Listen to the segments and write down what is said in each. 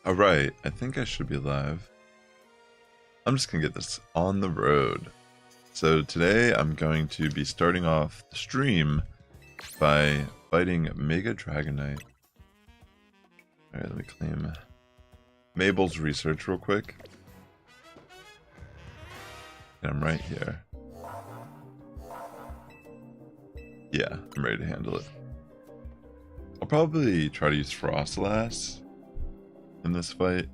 Alright, I think I should be live. I'm just gonna get this on the road. So today I'm going to be starting off the stream by fighting Mega Dragonite. Alright, let me claim Mabel's research real quick. And I'm right here. Yeah, I'm ready to handle it. I'll probably try to use Sassifrass in this fight.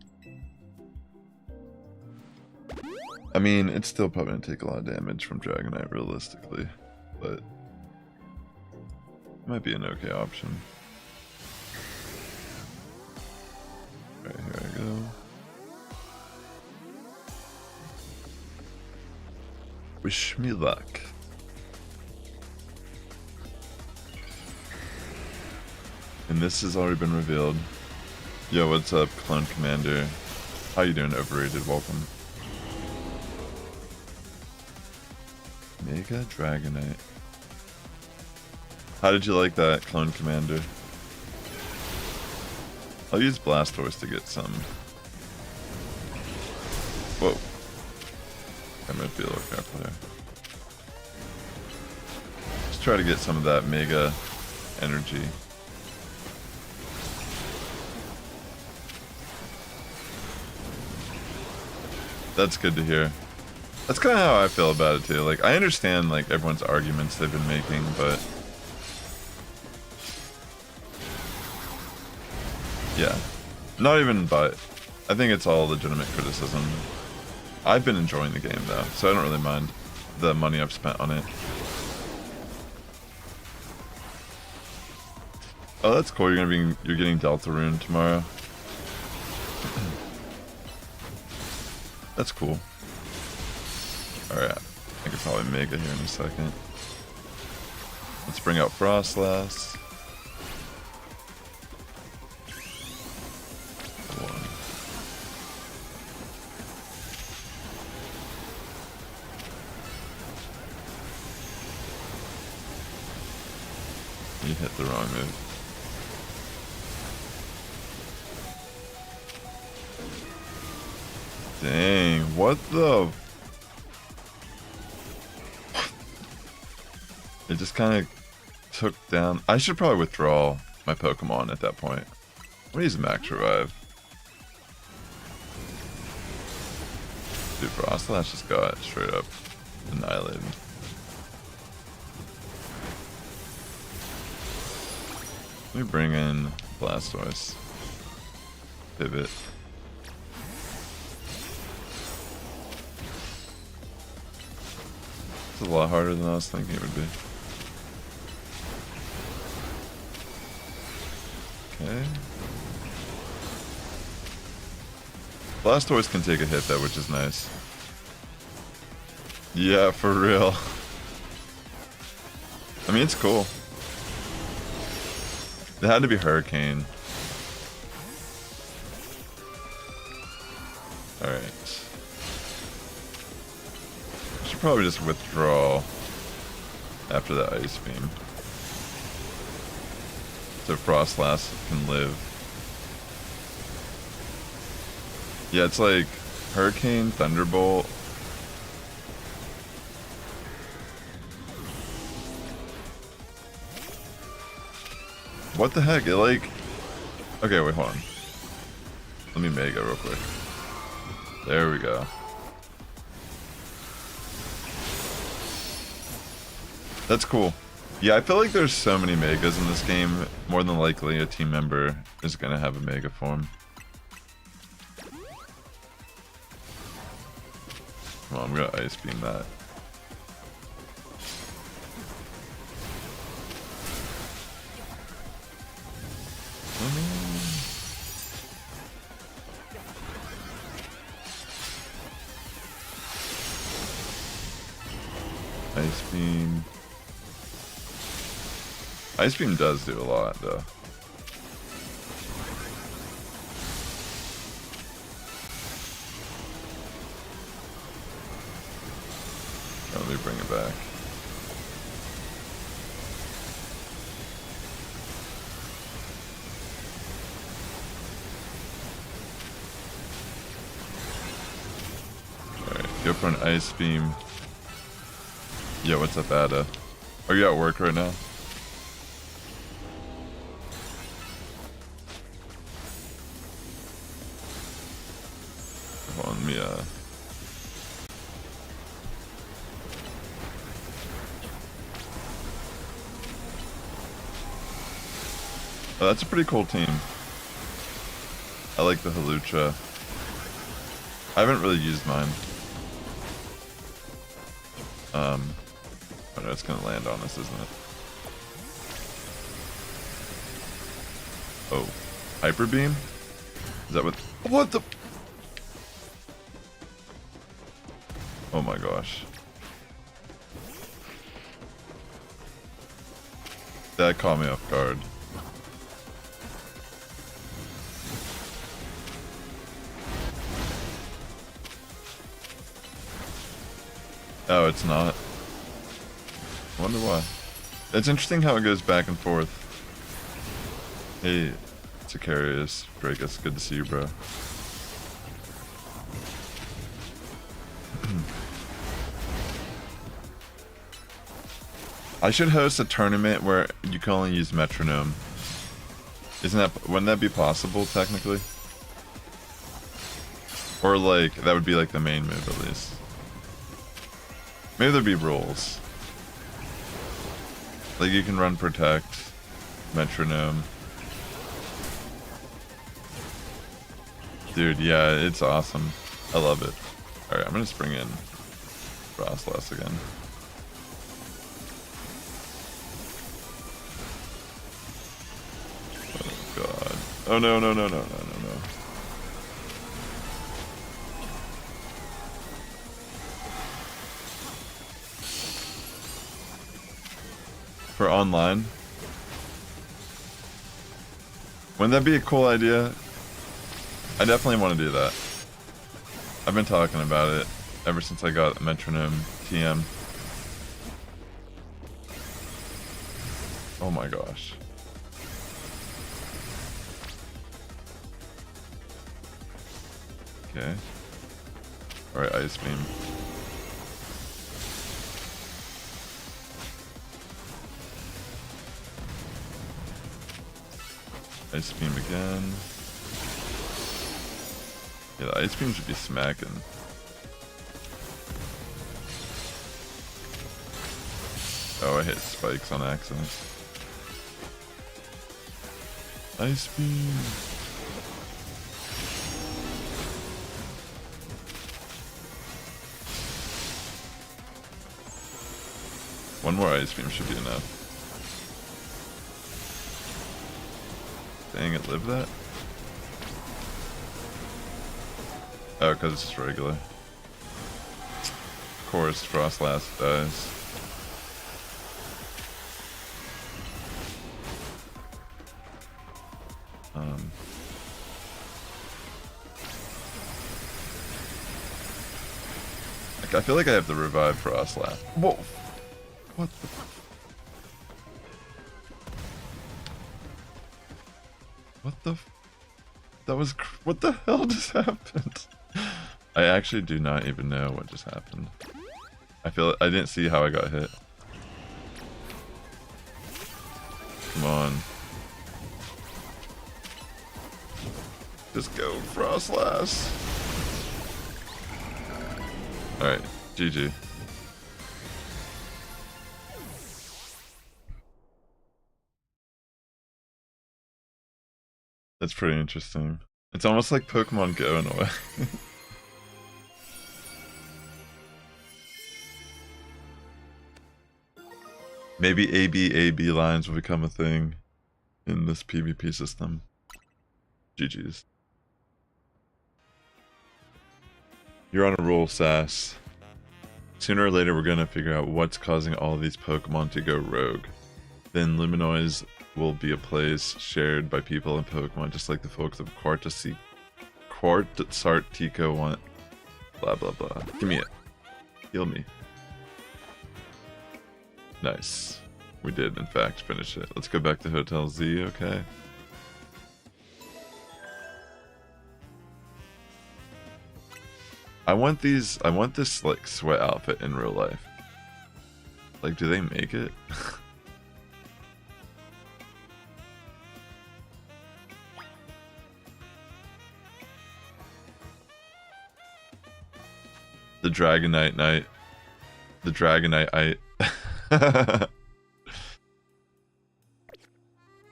I mean, it's still probably gonna take a lot of damage from Dragonite realistically, but it might be an okay option. Alright, here I go. Wish me luck. And this has already been revealed. Yo, what's up, Clone Commander? How you doing, Overrated? Welcome. Mega Dragonite. How did you like that, Clone Commander? I'll use Blastoise to get some. Whoa. I might be a little careful there. Just try to get some of that Mega energy. That's good to hear. That's kind of how I feel about it too. Like, I understand like everyone's arguments they've been making, but yeah, not even. But I think it's all legitimate criticism. I've been enjoying the game though, so I don't really mind the money I've spent on it. Oh, that's cool. You're getting Deltarune tomorrow. That's cool. Alright, I can probably Mega here in a second. Let's bring out Frostlass. You hit the wrong move. Dang, what the... It just kind of took down... I should probably withdraw my Pokemon at that point. I'm gonna use Max Revive. Dude, Frostlass just got straight up annihilated. Let me bring in Blastoise. Pivot. It's a lot harder than I was thinking it would be. Okay. Blastoise can take a hit though, which is nice. Yeah, for real. I mean, it's cool. It had to be Hurricane. Alright. I should probably just withdraw after that Ice Beam. So Frostlass can live. Yeah, it's like Hurricane, Thunderbolt. What the heck? It like... Okay, wait, hold on. Let me Mega real quick. There we go. That's cool. Yeah, I feel like there's so many Megas in this game. More than likely a team member is gonna have a Mega form. Come on, I'm gonna Ice Beam that. Ice Beam. Ice Beam does do a lot, though. Let me bring it back. for an ice beam. Yo, what's up, Ada? Are you at work right now? Hold on, me, Oh, that's a pretty cool team. I like the Halucha. I haven't really used mine. I know it's gonna land on us, isn't it? Oh, Hyper Beam? Is that what the? Oh my gosh. That caught me off guard. Oh, it's not. I wonder why. It's interesting how it goes back and forth. Hey, Sicarius, Drakus, good to see you, bro. I should host a tournament where you can only use Metronome. Wouldn't that be possible, technically? Or like, that would be like the main move at least. Maybe there'd be rules. Like you can run Protect, Metronome. Dude, yeah, it's awesome. I love it. Alright, I'm gonna spring in Frostlass again. Oh god. Oh no, no, no, no, no, no, no. For online? Wouldn't that be a cool idea? I definitely want to do that. I've been talking about it ever since I got Metronome TM. Oh my gosh. Okay. Alright, Ice Beam. Ice Beam again. Yeah, the Ice Beam should be smacking. Oh, I hit spikes on accident. Ice Beam. One more Ice Beam should be enough. Dang it, live that? Oh, because it's just regular. Of course, Frostlass dies. Like, I feel like I have to revive Frostlass. Whoa! What the? What the? That was. What the hell just happened? I actually do not even know what just happened. I didn't see how I got hit. Come on. Just go, Frostlass. Alright, GG. That's pretty interesting. It's almost like Pokemon Go in a way. Maybe AB lines will become a thing in this PvP system. GG's. You're on a roll, Sass. Sooner or later we're gonna figure out what's causing all these Pokemon to go rogue. Then Luminoise will be a place shared by people and Pokemon, just like the folks of Quartzartico want. Blah blah blah. Give me it. Heal me. Nice. We did, in fact, finish it. Let's go back to Hotel Z, okay? I want this like sweat outfit in real life. Like, do they make it? The Dragonite night. The Dragonite.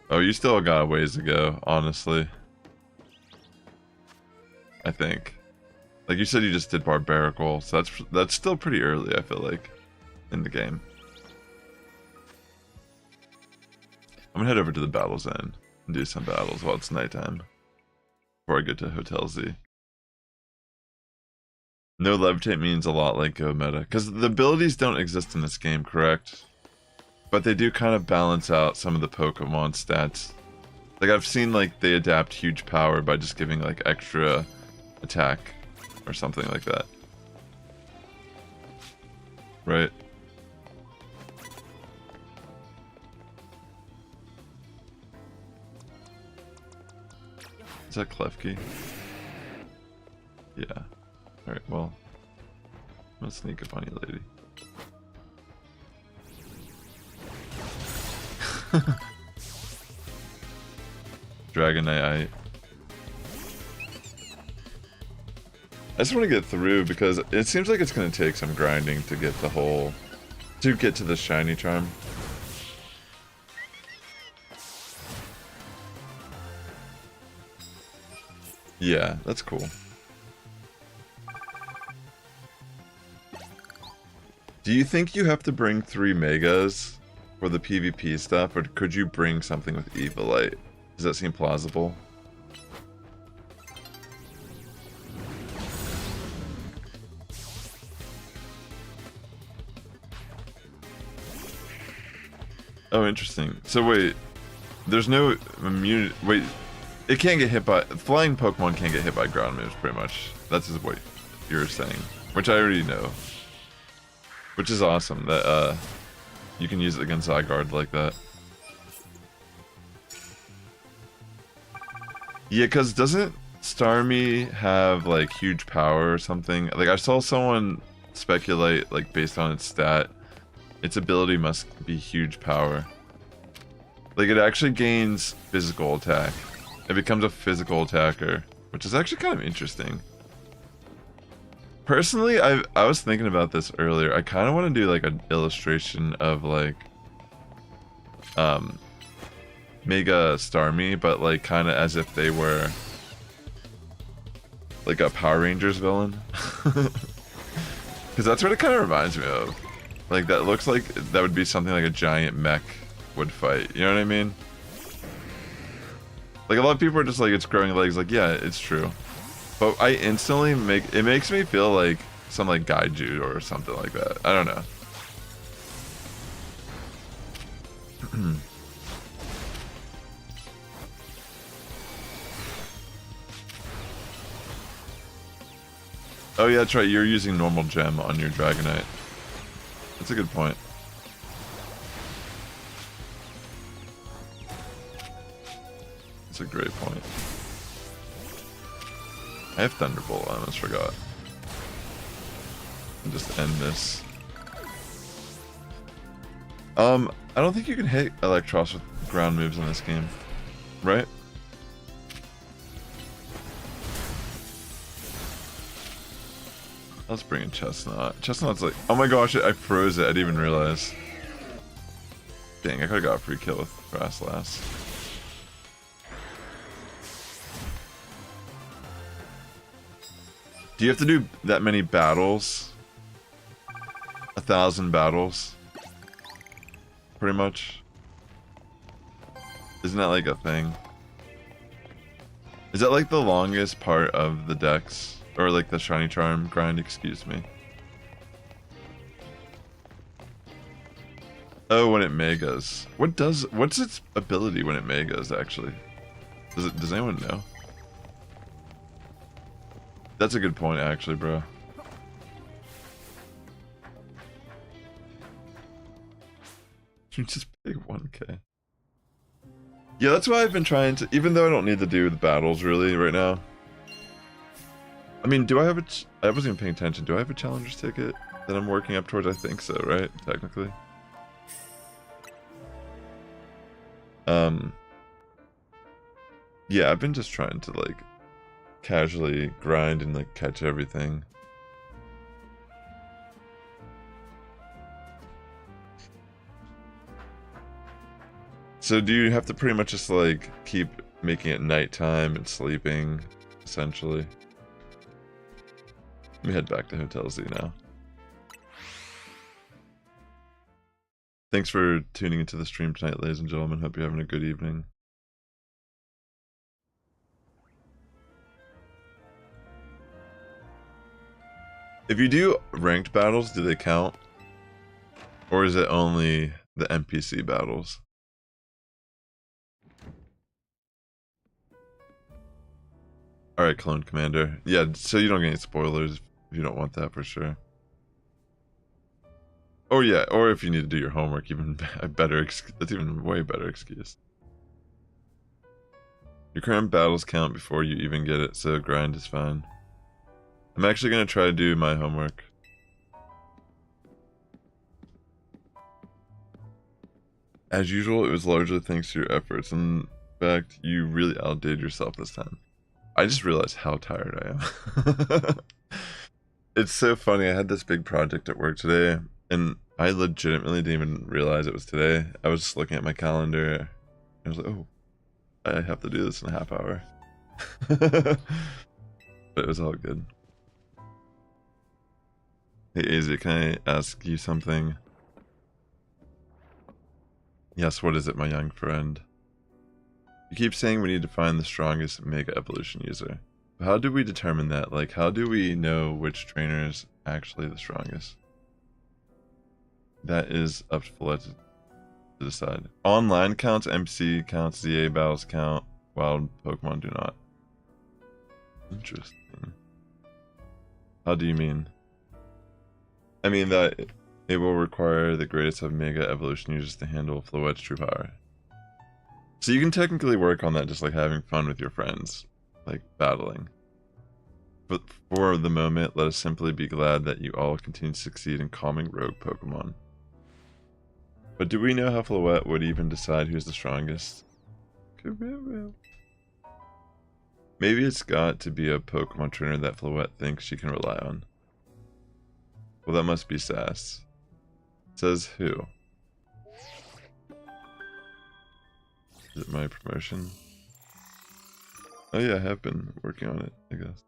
Oh, you still got a ways to go, honestly. I think. Like you said, you just did Barbarical, so that's still pretty early, I feel like, in the game. I'm gonna head over to the Battle's End and do some battles while it's nighttime. Before I get to Hotel Z. No levitate means a lot like Go meta, because the abilities don't exist in this game, correct? But they do kind of balance out some of the Pokemon stats. Like I've seen like they adapt huge power by just giving like extra attack or something like that. Right? Is that Klefki? Yeah. Alright, well. I'm gonna sneak up on you, lady. Dragonite. I just want to get through because it seems like it's going to take some grinding to get to get to the shiny charm. Yeah, that's cool. Do you think you have to bring 3 megas for the PvP stuff, or could you bring something with Evilite? Does that seem plausible? Oh, interesting. So wait, there's no immunity. Wait, it can't get hit by flying Pokemon. Can't get hit by ground moves, pretty much. That's just what you're saying, which I already know. Which is awesome that you can use it against Zygarde like that. Yeah, because doesn't Starmie have like huge power or something? Like I saw someone speculate, like based on its stat, its ability must be huge power. Like it actually gains physical attack. It becomes a physical attacker, which is actually kind of interesting. Personally, I was thinking about this earlier. I kind of want to do like an illustration of like Mega Starmie, but like kind of as if they were like a Power Rangers villain. Because that's what it kind of reminds me of. Like that looks like that would be something like a giant mech would fight. You know what I mean? Like a lot of people are just like, it's growing legs. Like, yeah, it's true. But I instantly it makes me feel like some like Gaiju or something like that. I don't know. Oh yeah, that's right. You're using normal gem on your Dragonite. That's a good point. That's a great point. I have Thunderbolt, I almost forgot. And just end this. I don't think you can hit Electros with ground moves in this game, right? Let's bring in Chestnut. Chestnut's like, oh my gosh, I froze it. I didn't even realize. Dang, I could have got a free kill with Sassifrass. Do you have to do that many battles? 1,000 battles? Pretty much. Isn't that like a thing? Is that like the longest part of the dex? Or like the shiny charm grind, excuse me. Oh, when it megas. What's its ability when it megas actually? Does anyone know? That's a good point actually, bro. You just pay 1k. Yeah, that's why I've been trying to, even though I don't need to do the battles really right now. I mean, do I have a... I wasn't even paying attention. Do I have a challenger's ticket that I'm working up towards? I think so, right? Technically. Yeah, I've been just trying to, like, casually grind and, like, catch everything. So do you have to pretty much just, like, keep making it nighttime and sleeping, essentially? Let me head back to Hotel Z now. Thanks for tuning into the stream tonight, ladies and gentlemen. Hope you're having a good evening. If you do ranked battles, do they count? Or is it only the NPC battles? Alright, Clone Commander. Yeah, so you don't get any spoilers if you don't want that for sure. Or yeah, or if you need to do your homework, even better. That's even way better excuse. Your current battles count before you even get it, so grind is fine. I'm actually going to try to do my homework. As usual, it was largely thanks to your efforts. In fact, you really outdid yourself this time. I just realized how tired I am. It's so funny. I had this big project at work today, and I legitimately didn't even realize it was today. I was just looking at my calendar, and I was like, oh, I have to do this in a half hour. But it was all good. Hey, AZ, can I ask you something? Yes, what is it, my young friend? You keep saying we need to find the strongest Mega Evolution user. How do we determine that? Like, how do we know which trainer is actually the strongest? That is up to Follett to decide. Online counts, MC counts, ZA battles count, wild Pokemon do not. Interesting. How do you mean? I mean that it will require the greatest of Mega Evolution users to handle Floette's true power. So you can technically work on that just like having fun with your friends, like battling. But for the moment, let us simply be glad that you all continue to succeed in calming rogue Pokemon. But do we know how Floette would even decide who's the strongest? Maybe it's got to be a Pokemon trainer that Floette thinks she can rely on. Well, that must be Sass. Says who? Is it my promotion? Oh yeah, I have been working on it, I guess.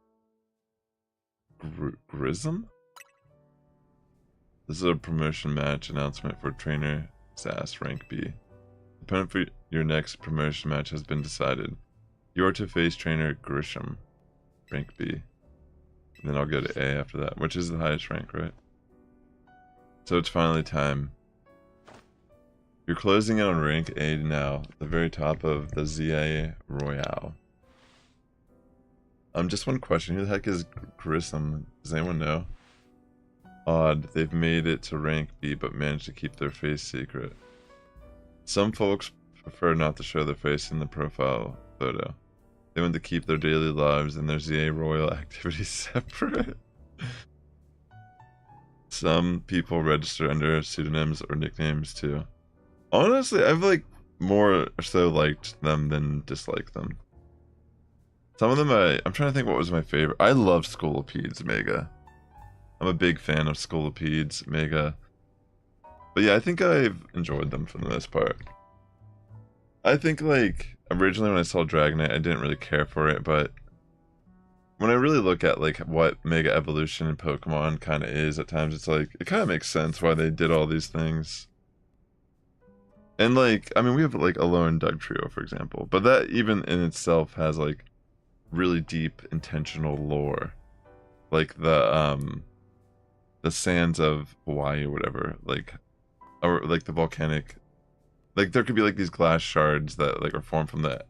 Grism? This is a promotion match announcement for trainer Sass, rank B. Opponent for your next promotion match has been decided. You are to face trainer Grisham, rank B. And then I'll go to A after that, which is the highest rank, right? So it's finally time. You're closing in on rank A now, the very top of the ZA Royale. Just one question, who the heck is Grissom? Does anyone know? Odd, they've made it to rank B but managed to keep their face secret. Some folks prefer not to show their face in the profile photo. They want to keep their daily lives and their ZA Royal activities separate. Some people register under pseudonyms or nicknames too. Honestly, I've like more so liked them than disliked them. Some of them I'm trying to think what was my favorite. I love Scolipede Mega. I'm a big fan of Scolipede Mega. But yeah, I think I've enjoyed them for the most part. I think like originally when I saw Dragonite, I didn't really care for it, but when I really look at like what Mega Evolution in Pokemon kind of is at times, it's like it kind of makes sense why they did all these things. And like, I mean, we have like Alolan Dugtrio, for example, but that even in itself has like really deep intentional lore, like the sands of Hawaii or whatever, like, or like the volcanic, like there could be like these glass shards that like are formed from the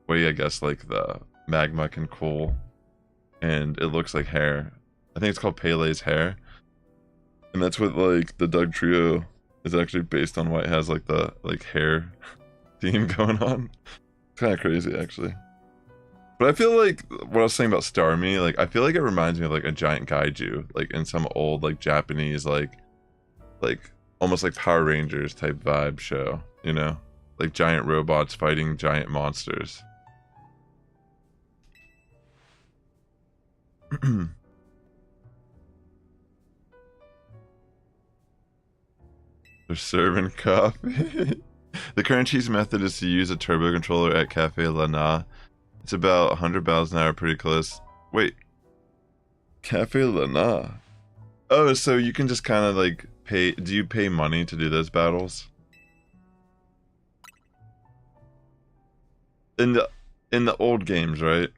way I guess like the magma can cool, and it looks like hair. I think it's called Pele's hair, and that's what like the Dugtrio is actually based on. Why it has like the like hair theme going on. It's kind of crazy actually. But I feel like what I was saying about Starmie, like I feel like it reminds me of like a giant kaiju, like in some old like Japanese like almost like Power Rangers type vibe show, you know? Like giant robots fighting giant monsters. They're serving coffee. The current cheese method is to use a turbo controller at Cafe Lana. It's about 100 miles an hour, pretty close. Wait. Cafe Lana. Oh, so you can just kind of like pay. Do you pay money to do those battles? In the old games, right?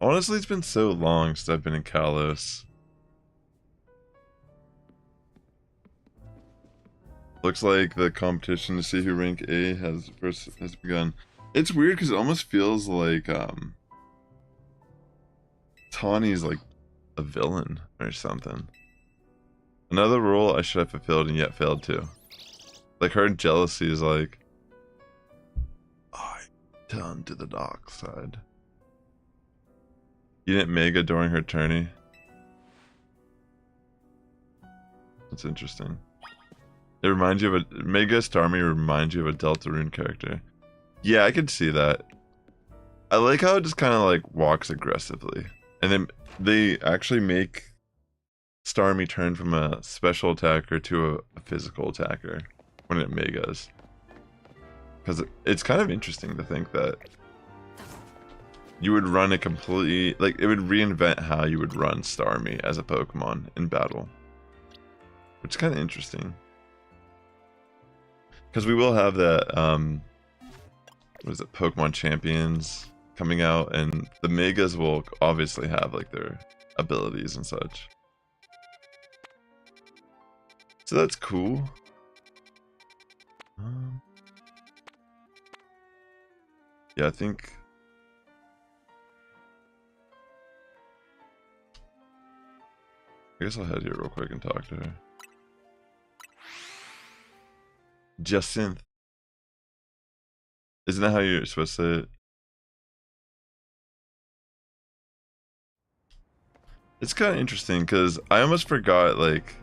Honestly, it's been so long since I've been in Kalos. Looks like the competition to see who rank A has begun. It's weird because it almost feels like Tawny's like a villain or something. Another role I should have fulfilled and yet failed to. Like her jealousy is like, I turn to the dark side. You didn't Mega during her tourney? That's interesting. It reminds you of a Mega Starmie reminds you of a Deltarune character. Yeah, I could see that. I like how it just kind of like walks aggressively, and then they actually make Starmie turn from a special attacker to a physical attacker when it Megas. Because it's kind of interesting to think that you would run a completely, like, it would reinvent how you would run Starmie as a Pokemon in battle. Which is kind of interesting. Because we will have that, what is it, Pokemon Champions coming out, and the Megas will obviously have, like, their abilities and such. So that's cool. Yeah, I think... I guess I'll head here real quick and talk to her. Jacinth. Isn't that how you're supposed to say it? It's kind of interesting because I almost forgot like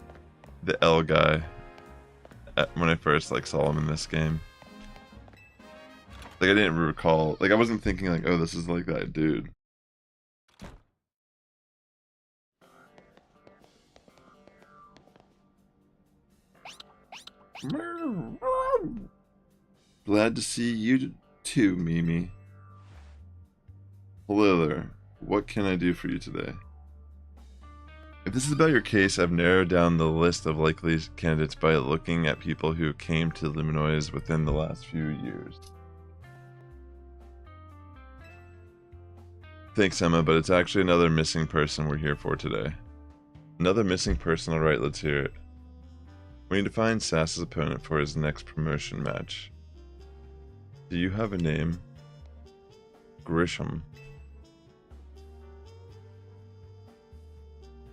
the L guy when I first like saw him in this game. Like I didn't recall, like I wasn't thinking like, oh, this is like that dude. Glad to see you too, Mimi. Hello there. What can I do for you today? If this is about your case, I've narrowed down the list of likely candidates by looking at people who came to Luminois within the last few years. Thanks, Emma, but it's actually another missing person we're here for today. Another missing person, alright, let's hear it. We need to find Sass's opponent for his next promotion match. Do you have a name? Grisham.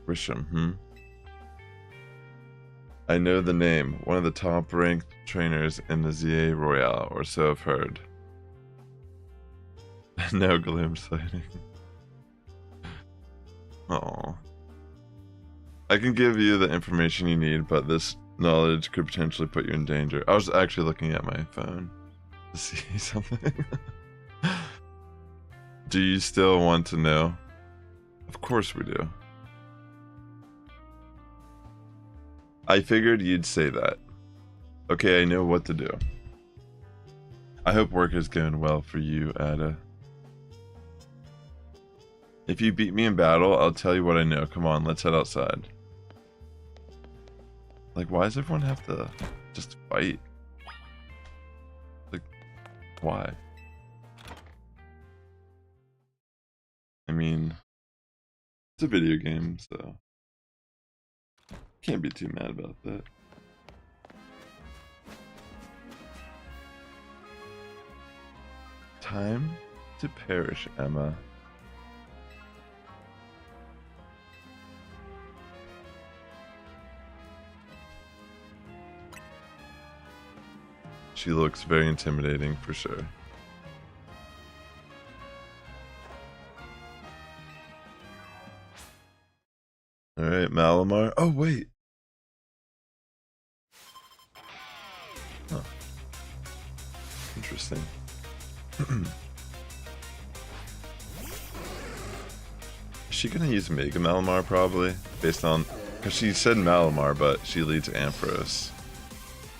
Grisham, I know the name. One of the top-ranked trainers in the ZA Royale, or so I've heard. No gloom sighting. Aww. I can give you the information you need, but this knowledge could potentially put you in danger. I was actually looking at my phone to see something. Do you still want to know? Of course we do. I figured you'd say that. Okay, I know what to do. I hope work is going well for you, Ada. If you beat me in battle, I'll tell you what I know. Come on, let's head outside. Like, why does everyone have to just fight? Like, why? I mean, it's a video game, so can't be too mad about that. Time to perish, Emma. She looks very intimidating for sure. Alright, Malamar. Oh, wait. Huh. Interesting. Is she gonna use Mega Malamar probably? Based on... Because she said Malamar, but she leads Ampharos.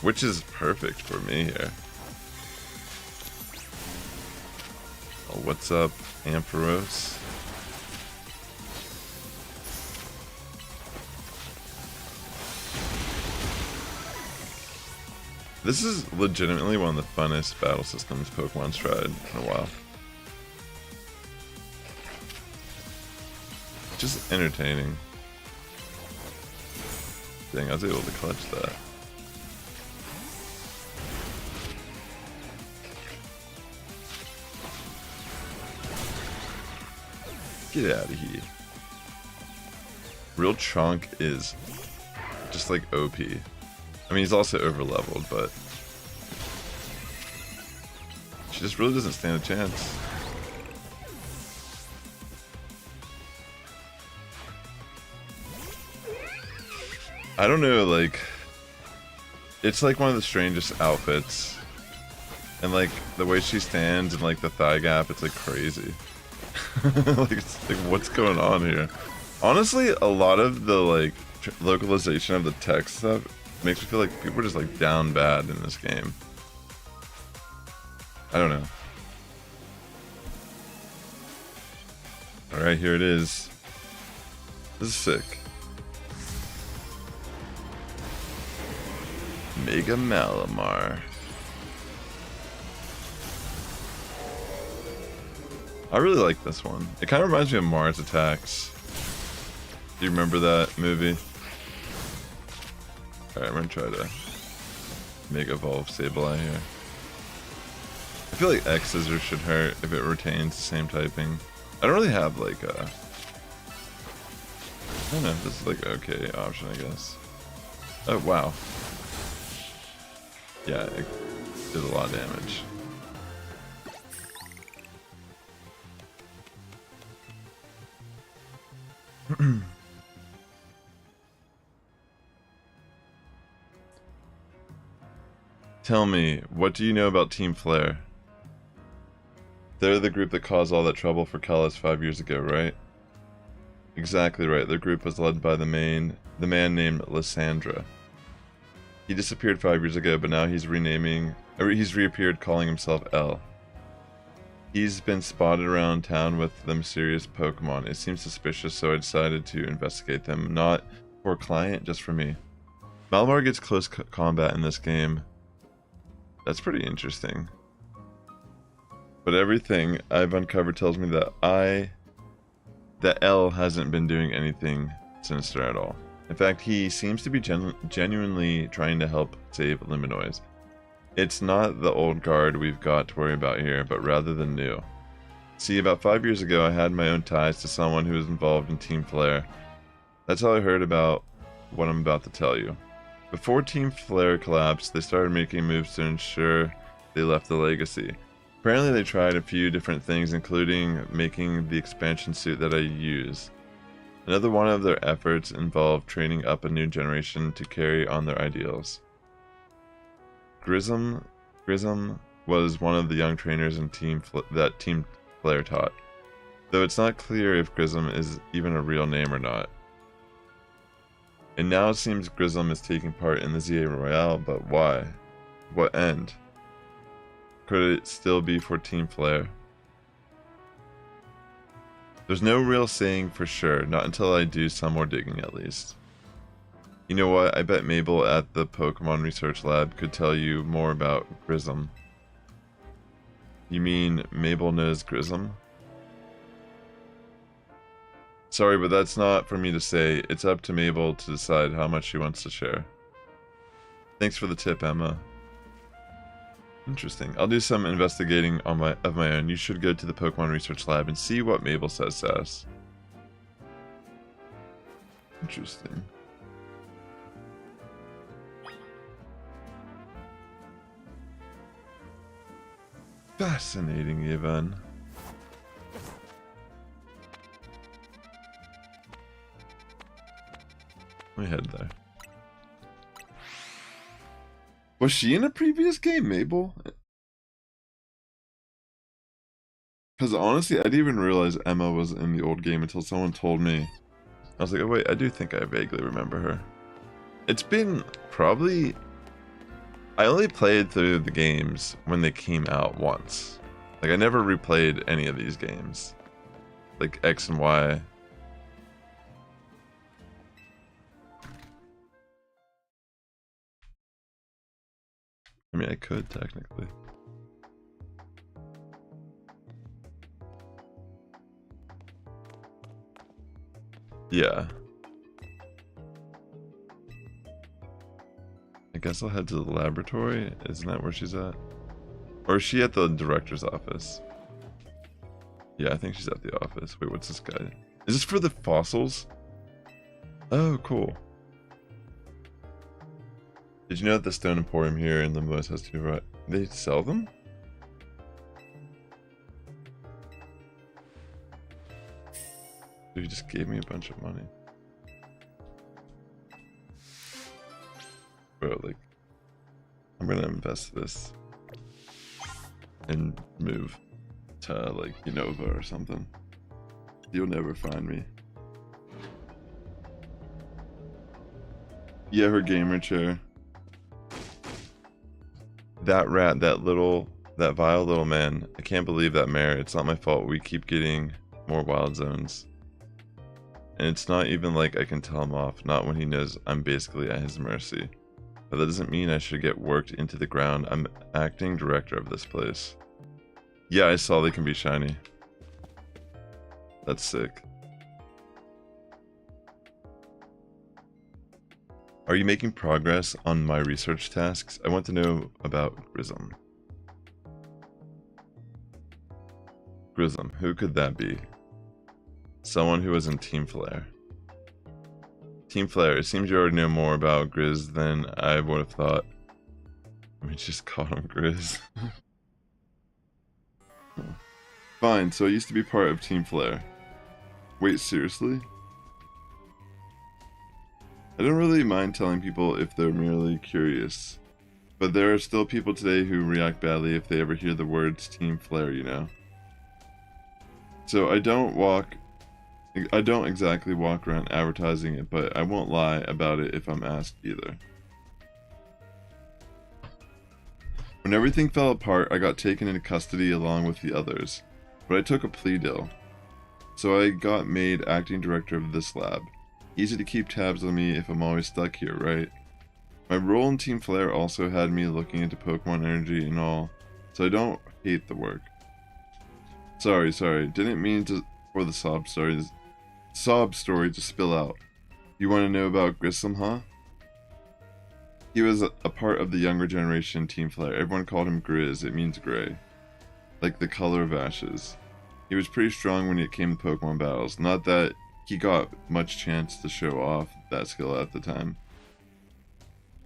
Which is perfect for me here. Oh, what's up, Ampharos? This is legitimately one of the funnest battle systems Pokemon's tried in a while. Just entertaining. Dang, I was able to clutch that. Get out of here. Real Chonk is just like OP. I mean, he's also over-leveled, but she just really doesn't stand a chance. I don't know, like, it's like one of the strangest outfits. And like, the way she stands and like the thigh gap, it's like crazy. Like, it's like, what's going on here? Honestly, a lot of the like, localization of the text stuff makes me feel like people are just like down bad in this game. I don't know. Alright, here it is. This is sick. Mega Malamar. I really like this one. It kind of reminds me of Mars Attacks. Do you remember that movie? Alright, I'm gonna try to Mega Evolve Sableye here. I feel like X Scissors should hurt if it retains the same typing. I don't really have like a... I don't know, this is like an okay option, I guess. Oh, wow. Yeah, it did a lot of damage. Tell me, what do you know about Team Flare? They're the group that caused all that trouble for Kalos 5 years ago, right? Exactly right. Their group was led by the man named Lysandra. He disappeared 5 years ago, but now he's reappeared calling himself L. He's been spotted around town with the mysterious Pokemon. It seems suspicious, so I decided to investigate them. Not for a client, just for me. Malamar gets close combat in this game. That's pretty interesting. But everything I've uncovered tells me that L hasn't been doing anything sinister at all. In fact, he seems to be genuinely trying to help save Luminois. It's not the old guard we've got to worry about here, but rather the new. See, about 5 years ago, I had my own ties to someone who was involved in Team Flare. That's how I heard about what I'm about to tell you. Before Team Flare collapsed, they started making moves to ensure they left a legacy. Apparently they tried a few different things, including making the expansion suit that I use. Another one of their efforts involved training up a new generation to carry on their ideals. Grism was one of the young trainers in Team Flare taught, though it's not clear if Grism is even a real name or not. And now it seems Grism is taking part in the ZA Royale, but why? What end? Could it still be for Team Flare? There's no real saying for sure, not until I do some more digging at least. You know what, I bet Mabel at the Pokemon Research Lab could tell you more about Grism. You mean Mabel knows Grism? Sorry, but that's not for me to say. It's up to Mabel to decide how much she wants to share. Thanks for the tip, Emma. Interesting. I'll do some investigating of my own. You should go to the Pokemon Research Lab and see what Mabel says, Sass. Interesting. Fascinating, even. Let me head there. Was she in a previous game, Mabel? Because honestly, I didn't even realize Emma was in the old game until someone told me. I was like, oh wait, I do think I vaguely remember her. It's been probably... I only played through the games when they came out once. Like, I never replayed any of these games. Like X and Y. I mean, I could technically. Yeah. I guess I'll head to the laboratory. Isn't that where she's at? Or is she at the director's office? Yeah, I think she's at the office. Wait, what's this guy? Is this for the fossils? Oh, cool. Did you know that the Stone Emporium here in Limos has two... They sell them? Dude, he just gave me a bunch of money. Bro, like... I'm gonna invest this. And move to, like, Unova or something. You'll never find me. Yeah, her gamer chair. That rat, that vile little man. I can't believe that mayor. It's not my fault. We keep getting more wild zones. And it's not even like I can tell him off. Not when he knows I'm basically at his mercy. But that doesn't mean I should get worked into the ground. I'm acting director of this place. Yeah, I saw they can be shiny. That's sick. Are you making progress on my research tasks? I want to know about Grism. Grism, who could that be? Someone who was in Team Flare. Team Flare, it seems you already know more about Grizz than I would have thought. We just called him Grizz. Fine, so I used to be part of Team Flare. Wait, seriously? I don't really mind telling people if they're merely curious. But there are still people today who react badly if they ever hear the words Team Flare, you know? So I don't exactly walk around advertising it, but I won't lie about it if I'm asked either. When everything fell apart, I got taken into custody along with the others, but I took a plea deal. So I got made acting director of this lab. Easy to keep tabs on me if I'm always stuck here, right? My role in Team Flare also had me looking into Pokemon energy and all, so I don't hate the work. Sorry, didn't mean for the sob story to spill out. You want to know about Grissom, huh? He was a part of the younger generation Team Flare. Everyone called him Grizz. It means gray. Like the color of ashes. He was pretty strong when it came to Pokemon battles. Not that he got much chance to show off that skill at the time.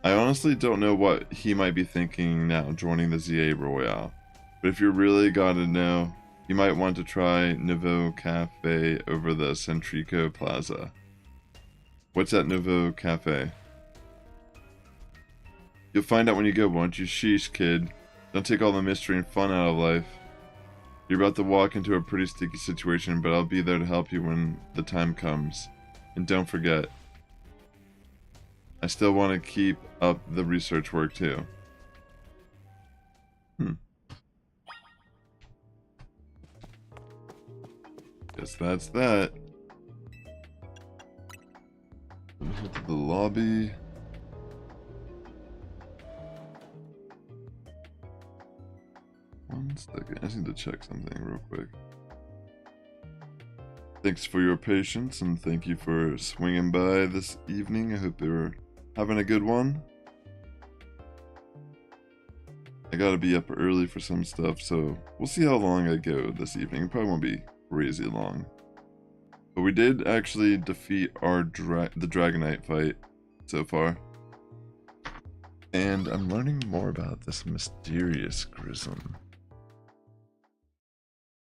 I honestly don't know what he might be thinking now joining the ZA Royale. But if you really gotta know, you might want to try Nouveau Cafe over the Centrico Plaza. What's at Nouveau Cafe? You'll find out when you go, won't you? Sheesh, kid. Don't take all the mystery and fun out of life. You're about to walk into a pretty sticky situation, but I'll be there to help you when the time comes. And don't forget, I still want to keep up the research work too. Guess that's that. Head to the lobby. One second, I just need to check something real quick. Thanks for your patience and thank you for swinging by this evening. I hope they were having a good one. I gotta be up early for some stuff, so we'll see how long I go this evening. It probably won't be crazy long. But we did actually defeat the Dragonite fight so far. And I'm learning more about this mysterious Grism.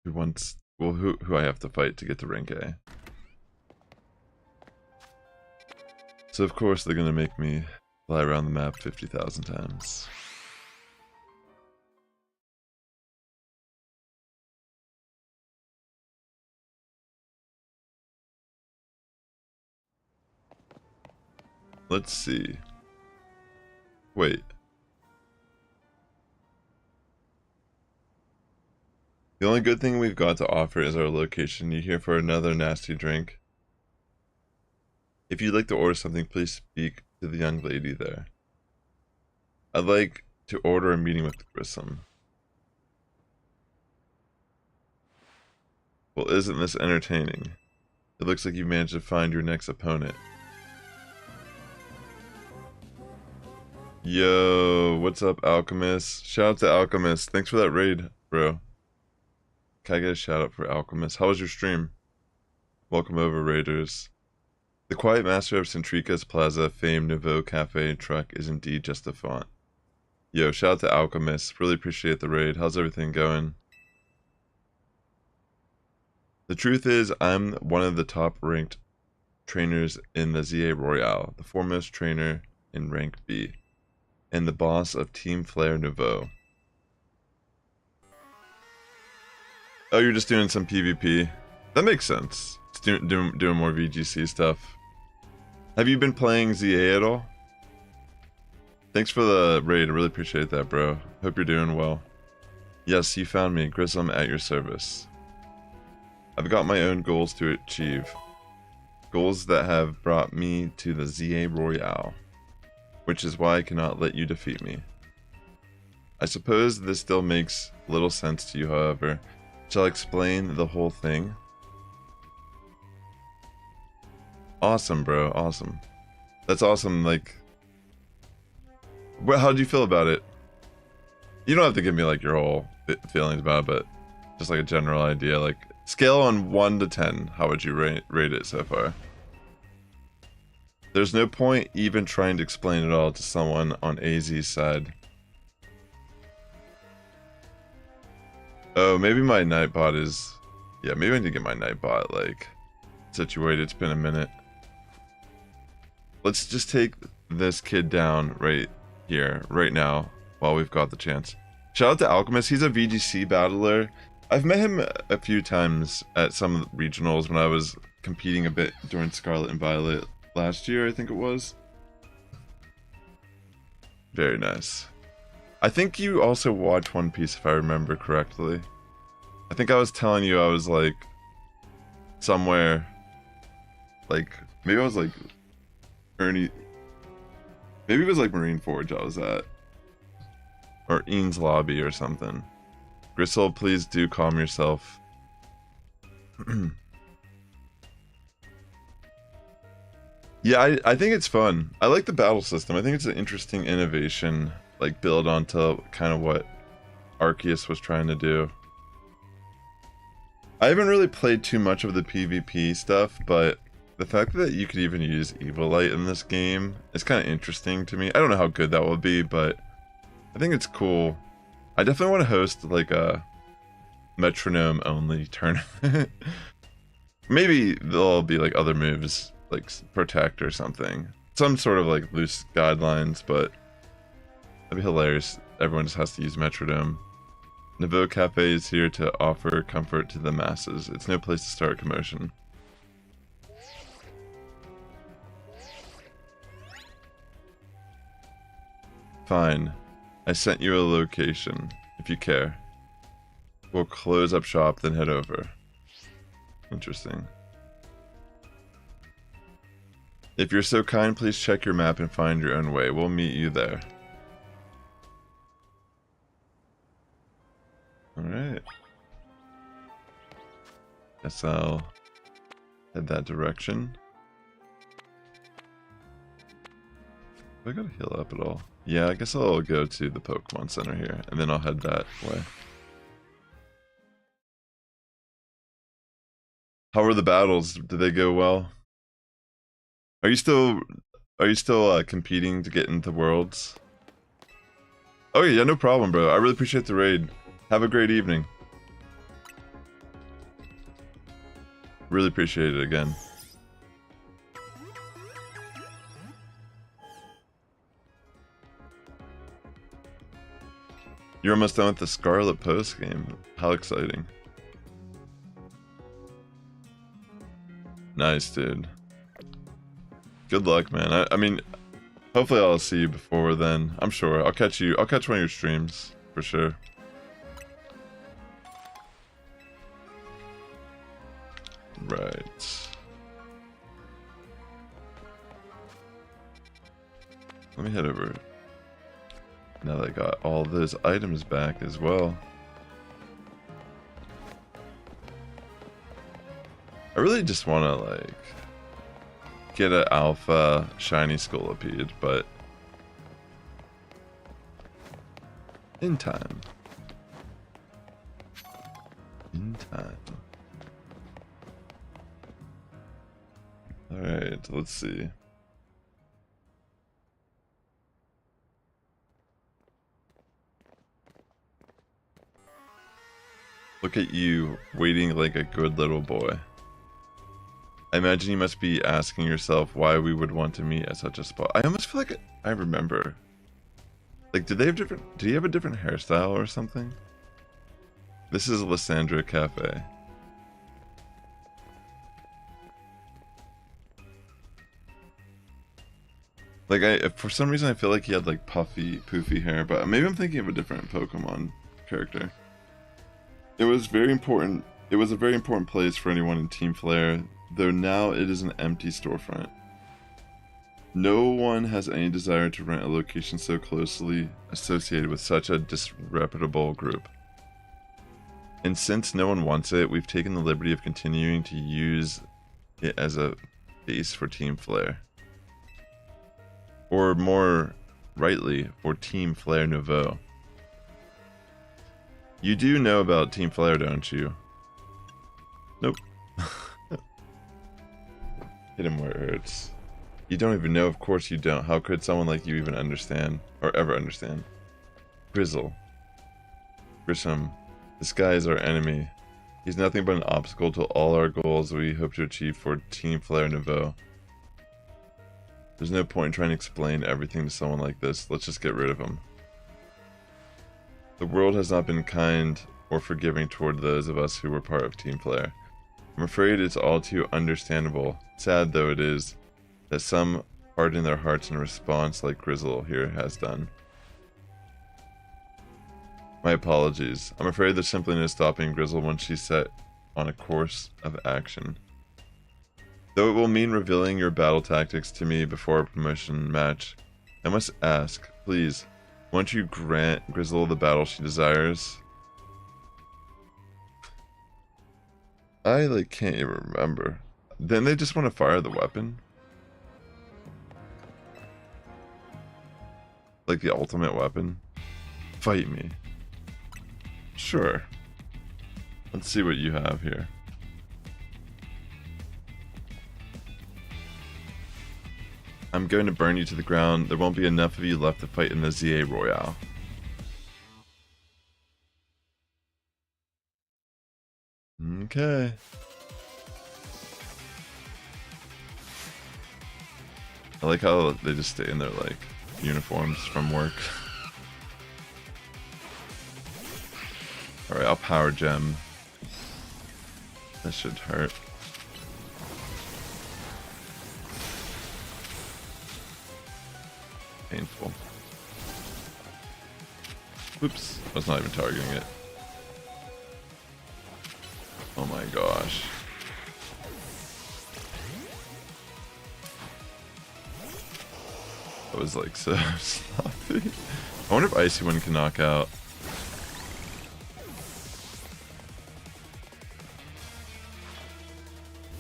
Who I have to fight to get to rank A. So of course they're gonna make me fly around the map 50,000 times. Let's see. Wait. The only good thing we've got to offer is our location. You here for another nasty drink? If you'd like to order something, please speak to the young lady there. I'd like to order a meeting with Grissom. Well, isn't this entertaining? It looks like you managed to find your next opponent. Yo, what's up, Alchemist? Shout out to Alchemist. Thanks for that raid, bro. Can I get a shout out for Alchemist? How was your stream? Welcome over, Raiders. The quiet master of Centrica's Plaza, famed Nouveau Cafe truck is indeed just a font. Yo, shout out to Alchemist. Really appreciate the raid. How's everything going? The truth is, I'm one of the top ranked trainers in the ZA Royale, the foremost trainer in rank B, and the boss of Team Flare Nouveau. Oh, you're just doing some PvP? That makes sense. Just doing more VGC stuff. Have you been playing ZA at all? Thanks for the raid. I really appreciate that, bro. Hope you're doing well. Yes, you found me. Grissom at your service. I've got my own goals to achieve. Goals that have brought me to the ZA Royale, which is why I cannot let you defeat me. I suppose this still makes little sense to you, however. Shall I explain the whole thing? Awesome, bro. Awesome. That's awesome. Like, how do you feel about it? You don't have to give me like your whole feelings about it, but just like a general idea. Like, scale on 1 to 10. How would you rate it so far? There's no point even trying to explain it all to someone on AZ's side. Oh, maybe my Nightbot is... Yeah, maybe I need to get my Nightbot, like, situated. It's been a minute. Let's just take this kid down right here, right now, while we've got the chance. Shout out to Alchemist. He's a VGC battler. I've met him a few times at some regionals when I was competing a bit during Scarlet and Violet last year, I think it was. Very nice. I think you also watch One Piece, if I remember correctly. I think I was telling you I was like somewhere, like maybe I was like maybe it was like Marineford I was at, or Eanes Lobby or something. Gristle, please do calm yourself. Yeah, I think it's fun. I like the battle system. I think it's an interesting innovation, like build onto kind of what Arceus was trying to do. I haven't really played too much of the PvP stuff, but the fact that you could even use Evilite in this game is kind of interesting to me. I don't know how good that will be, but I think it's cool. I definitely want to host like a metronome only tournament. Maybe there'll be like other moves, like Protect or something. Some sort of like loose guidelines, but that'd be hilarious. Everyone just has to use metronome. Nouveau Cafe is here to offer comfort to the masses. It's no place to start commotion. Fine. I sent you a location, if you care. We'll close up shop, then head over. Interesting. If you're so kind, please check your map and find your own way. We'll meet you there. Alright. Guess I'll head that direction. Do I gotta heal up at all? Yeah, I guess I'll go to the Pokemon Center here, and then I'll head that way. How were the battles? Did they go well? Are you still competing to get into Worlds? Oh yeah, no problem, bro. I really appreciate the raid. Have a great evening. Really appreciate it again. You're almost done with the Scarlet Post game. How exciting. Nice, dude. Good luck, man. I mean, hopefully I'll see you before then. I'm sure. I'll catch you. I'll catch one of your streams for sure. Right. Let me head over. Now that I got all those items back as well. I really just want to, like, get an alpha shiny Scolipede, but in time. In time. Alright, let's see. Look at you, waiting like a good little boy. I imagine you must be asking yourself why we would want to meet at such a spot. I almost feel like I remember. Like, did he have a different hairstyle or something? This is Lysandra Cafe. Like, for some reason I feel like he had like puffy, poofy hair, but maybe I'm thinking of a different Pokemon character. It was very important. It was a very important place for anyone in Team Flare, though now it is an empty storefront. No one has any desire to rent a location so closely associated with such a disreputable group. And since no one wants it, we've taken the liberty of continuing to use it as a base for Team Flare. Or more rightly, for Team Flare Nouveau. You do know about Team Flare, don't you? Nope. Hit him where it hurts. You don't even know, of course you don't. How could someone like you even understand, or ever understand? Grizzle. Grissom. This guy is our enemy. He's nothing but an obstacle to all our goals we hope to achieve for Team Flare Nouveau. There's no point in trying to explain everything to someone like this. Let's just get rid of him. The world has not been kind or forgiving toward those of us who were part of Team Flare. I'm afraid it's all too understandable, sad though it is, that some harden their hearts in response like Grizzle here has done. My apologies. I'm afraid there's simply no stopping Grizzle once she's set on a course of action. Though it will mean revealing your battle tactics to me before a promotion match, I must ask, please, won't you grant Grizzle the battle she desires? I, like, can't even remember. Then they just want to fire the weapon? Like the ultimate weapon? Fight me. Sure. Let's see what you have here. I'm going to burn you to the ground. There won't be enough of you left to fight in the ZA Royale. Okay. I like how they just stay in their, like, uniforms from work. Alright, I'll power gem. That should hurt. Painful. Oops, I was not even targeting it. Oh my gosh. That was like so sloppy. I wonder if Icy Wind can knock out.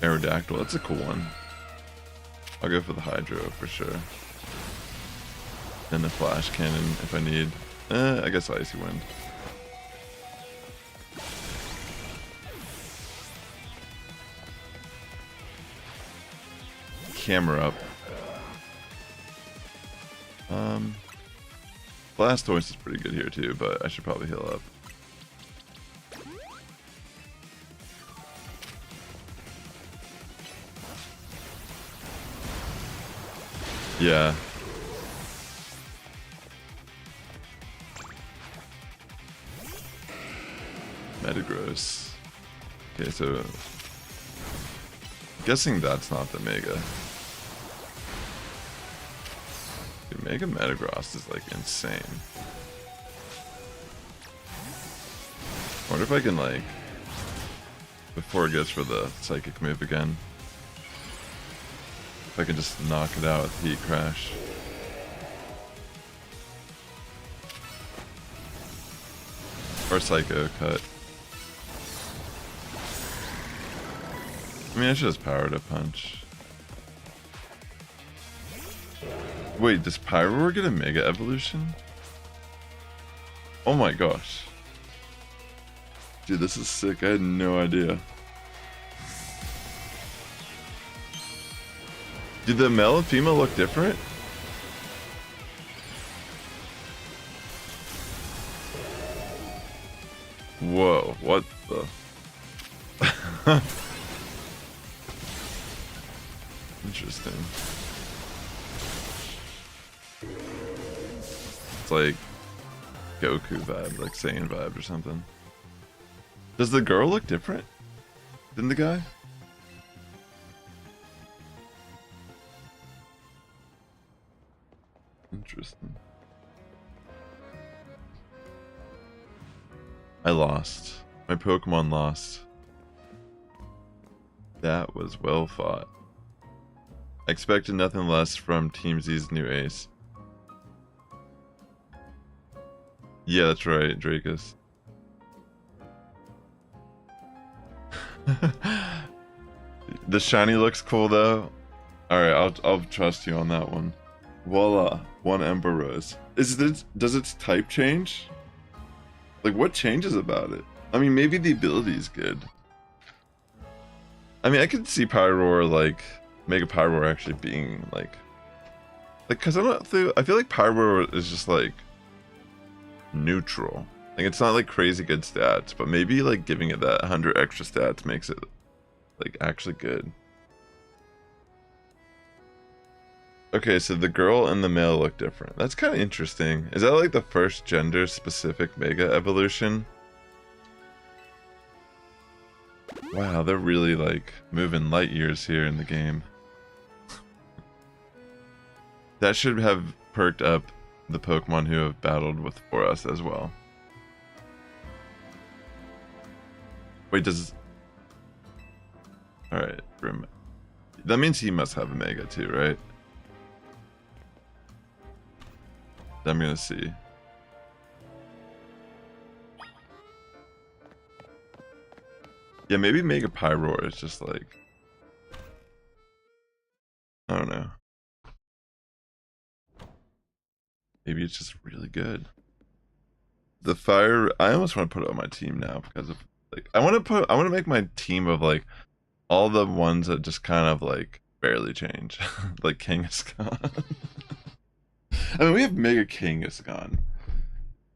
Aerodactyl, that's a cool one. I'll go for the Hydro for sure. And the Flash Cannon if I need. I guess Icy Wind. Camera up. Blastoise is pretty good here too, but I should probably heal up. Yeah. Metagross. Okay, so guessing that's not the Mega. Dude, Mega Metagross is like insane. I wonder if I can like, before it goes for the Psychic move again, if I can just knock it out with Heat Crash. Or Psycho Cut. I mean, I should just Power to Punch. Wait, does Pyroar get a Mega Evolution? Oh my gosh. Dude, this is sick. I had no idea. Did the male and female look different? Whoa, what the? Interesting. It's like Goku vibe, like Saiyan vibe or something. Does the girl look different than the guy? Interesting. I lost. My Pokemon lost. That was well fought. I expected nothing less from Team Z's new ace. Yeah, that's right, Dracus. The shiny looks cool though. Alright, I'll trust you on that one. Voila, one Ember Rose. Does its type change? Like, what changes about it? I mean, maybe the ability is good. I mean, I could see Pyroar, like, Mega Pyroar actually being, like, cause I feel like Pyroar is just, like, neutral. Like, it's not, like, crazy good stats, but maybe, like, giving it that 100 extra stats makes it, like, actually good. Okay, so the girl and the male look different. That's kind of interesting. Is that, like, the first gender-specific Mega Evolution? Wow, they're really, like, moving light years here in the game. That should have perked up the Pokemon who have battled with for us as well. Wait, does... Alright, that means he must have a Mega too, right? I'm gonna see. Yeah, maybe Mega Pyroar is just like... I don't know. Maybe it's just really good. The fire... I almost want to put it on my team now because of... like, I want to make my team of like all the ones that just kind of like barely change. Like Kangaskhan. I mean, we have Mega Kangaskhan.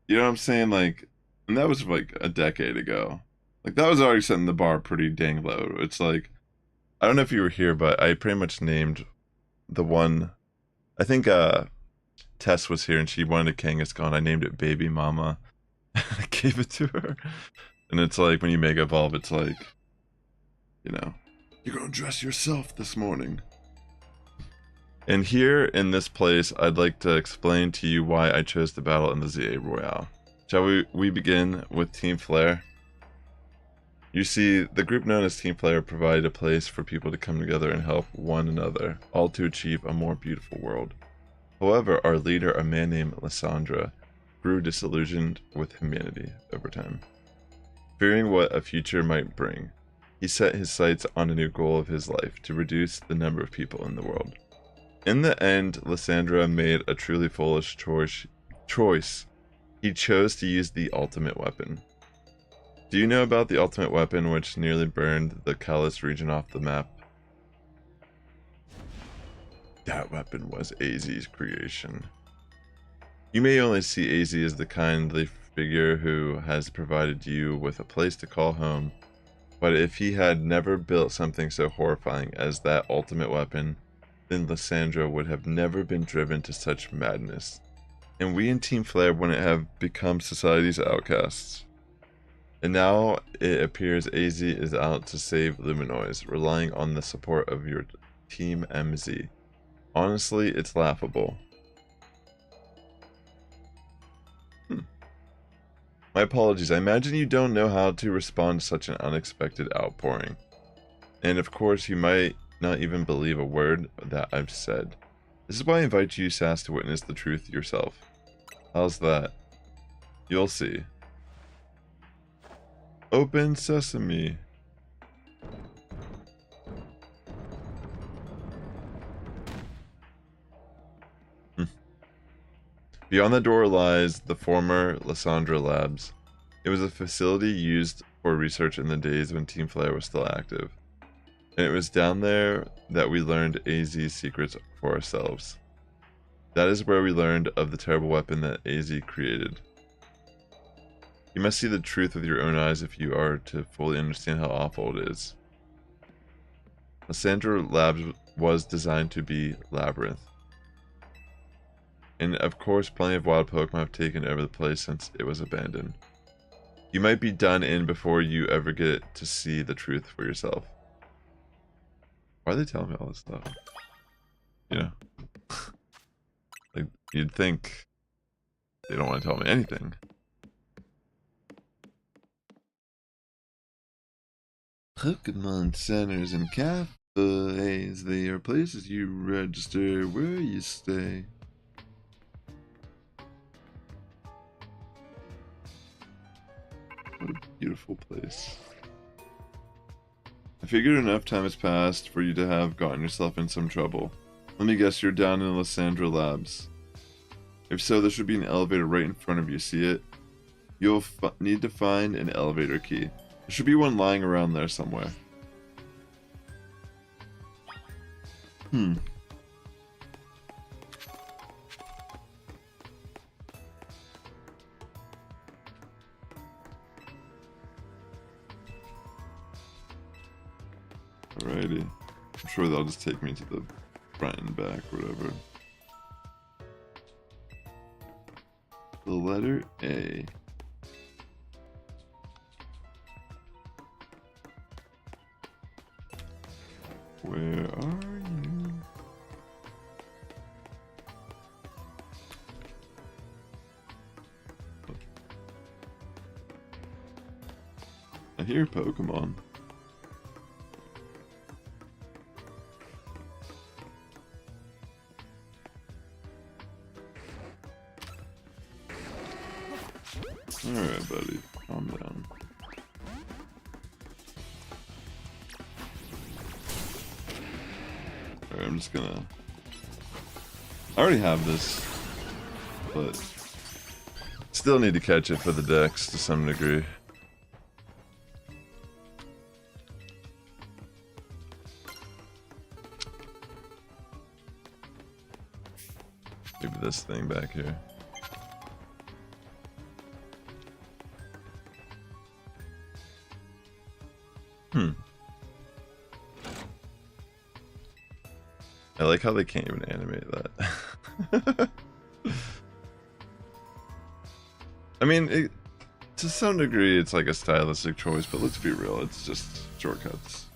You know what I'm saying? Like, and that was like a decade ago. Like, that was already setting the bar pretty dang low. It's like, I don't know if you were here, but I pretty much named the one. I think Tess was here and she wanted a Kangaskhan. I named it Baby Mama. I gave it to her. And it's like, when you Mega Evolve, it's like, you know, you're gonna dress yourself this morning. And here in this place, I'd like to explain to you why I chose to battle in the ZA Royale. Shall we begin with Team Flare? You see, the group known as Team Flare provided a place for people to come together and help one another, all to achieve a more beautiful world. However, our leader, a man named Lysandra, grew disillusioned with humanity over time. Fearing what a future might bring, he set his sights on a new goal of his life, to reduce the number of people in the world. In the end, Lysandra made a truly foolish choice. He chose to use the ultimate weapon. Do you know about the ultimate weapon which nearly burned the Kalos region off the map? That weapon was AZ's creation. You may only see AZ as the kindly figure who has provided you with a place to call home, but if he had never built something so horrifying as that ultimate weapon, then Lysandra would have never been driven to such madness, and we in Team Flare wouldn't have become society's outcasts. And now it appears AZ is out to save Luminoise, relying on the support of your Team MZ. Honestly, it's laughable. My apologies, I imagine you don't know how to respond to such an unexpected outpouring. And of course, you might not even believe a word that I've said. This is why I invite you, Sass, to witness the truth yourself. How's that? You'll see. Open sesame. Beyond the door lies the former Lysandra Labs. It was a facility used for research in the days when Team Flare was still active. And it was down there that we learned AZ's secrets for ourselves. That is where we learned of the terrible weapon that AZ created. You must see the truth with your own eyes if you are to fully understand how awful it is. Lysandra Labs was designed to be Labyrinth. And of course, plenty of wild Pokemon have taken over the place since it was abandoned. You might be done in before you ever get to see the truth for yourself. Why are they telling me all this stuff? You know? Like, you'd think they don't want to tell me anything. Pokemon centers and cafes, they are places you register where you stay. What a beautiful place. I figured enough time has passed for you to have gotten yourself in some trouble. Let me guess, you're down in Lysandra Labs. If so, there should be an elevator right in front of you. See it? You'll need to find an elevator key. There should be one lying around there somewhere. Alrighty. I'm sure that'll just take me to the front and back, whatever. The letter A. Where are you? I hear Pokemon. Alright, buddy. Calm down. Alright, I'm just gonna... I already have this, but still need to catch it for the decks to some degree. Maybe this thing back here. I like how they can't even animate that. I mean, to some degree it's like a stylistic choice, but let's be real, it's just shortcuts.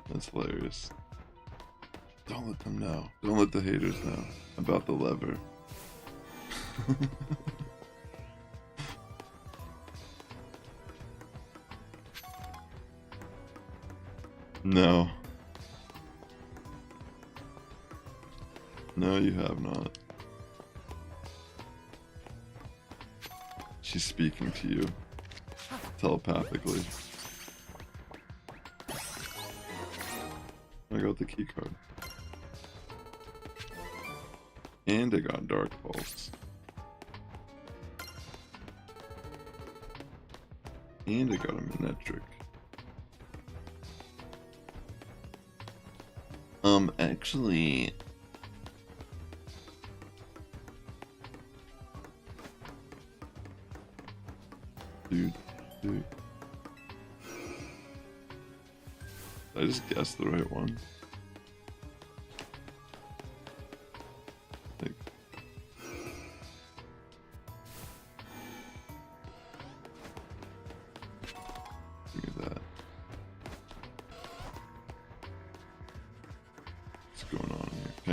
That's hilarious. Don't let them know. Don't let the haters know about the lever. No. No, you have not. She's speaking to you telepathically. I got the key card. And I got Dark Pulse. And I got a Manectric. Actually... Dude. Did I just guessed the right one? Like,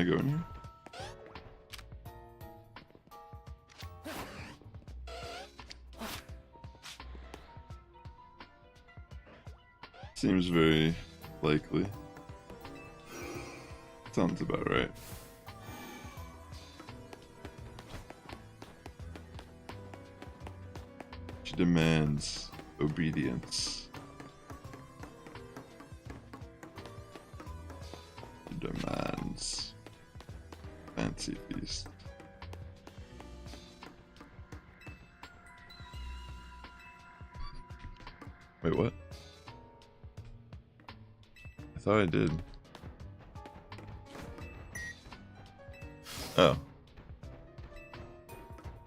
I go in here? Seems very likely. Sounds about right. She demands obedience. She demands fancy feast. Wait, what? I thought I did. Oh.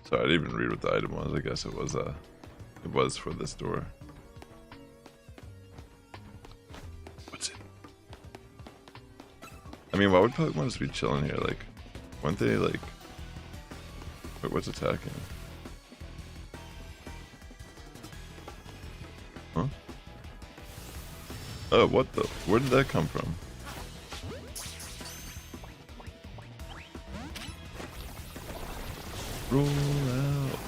Sorry, I didn't even read what the item was. I guess it was for this door. What's it? I mean, why would Pokemon just be chilling here? Like, weren't they like... Wait, what's attacking? Huh? Oh, what the? Where did that come from? Roll out.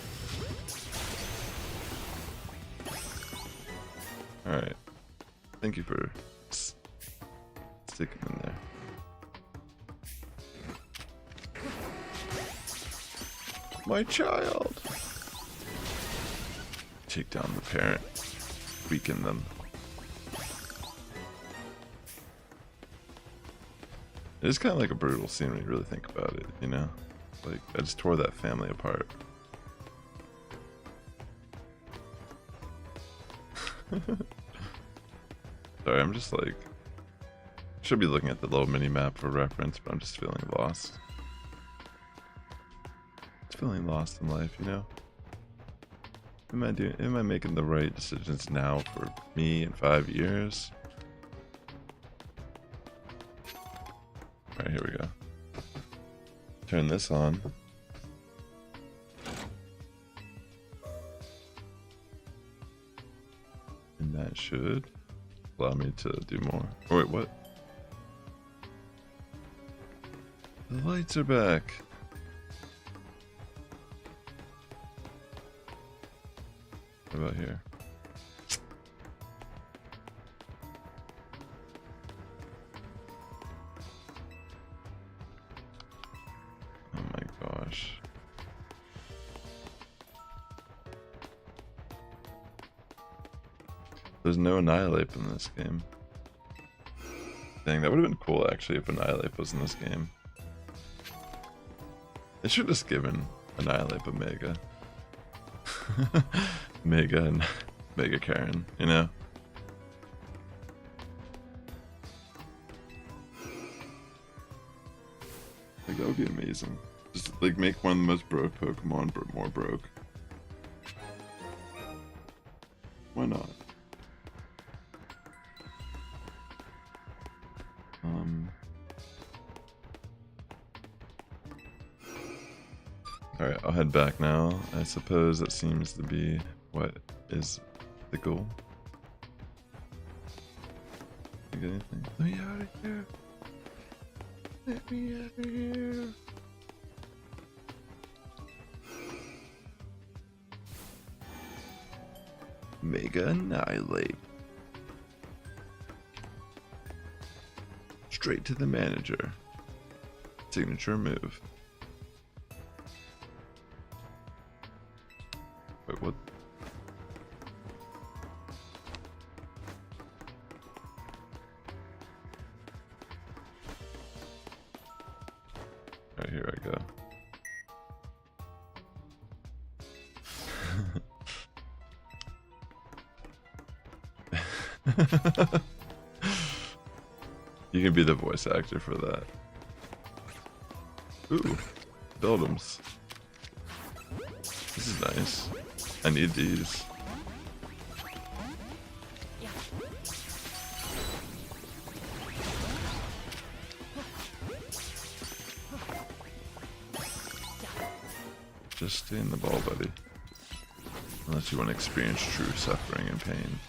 Alright. Thank you for sticking in there. My child! Take down the parent. Weaken them. It is kind of like a brutal scene when you really think about it, you know? Like, I just tore that family apart. Sorry, I'm just like... Should be looking at the little mini-map for reference, but I'm just feeling lost. Just feeling lost in life, you know? Am I making the right decisions now for me in 5 years? Alright, here we go. Turn this on. And that should allow me to do more. Oh wait, what? The lights are back. What about here? Oh my gosh. There's no Annihilate in this game. Dang, that would have been cool actually if Annihilate was in this game. They should have just given Annihilate a Mega. Mega and Mega Karen, you know? Like, that would be amazing. Just, like, make one of the most broke Pokemon, but more broke. Why not? Alright, I'll head back now. I suppose that seems to be what is the goal. You got anything? Let me out of here! Let me out of here! Mega Annihilate. Straight to the manager. Signature move. Wait, what? Alright, here I go. You can be the voice actor for that. Ooh, Beldums. This is nice. I need these. Just stay in the ball, buddy. Unless you want to experience true suffering and pain.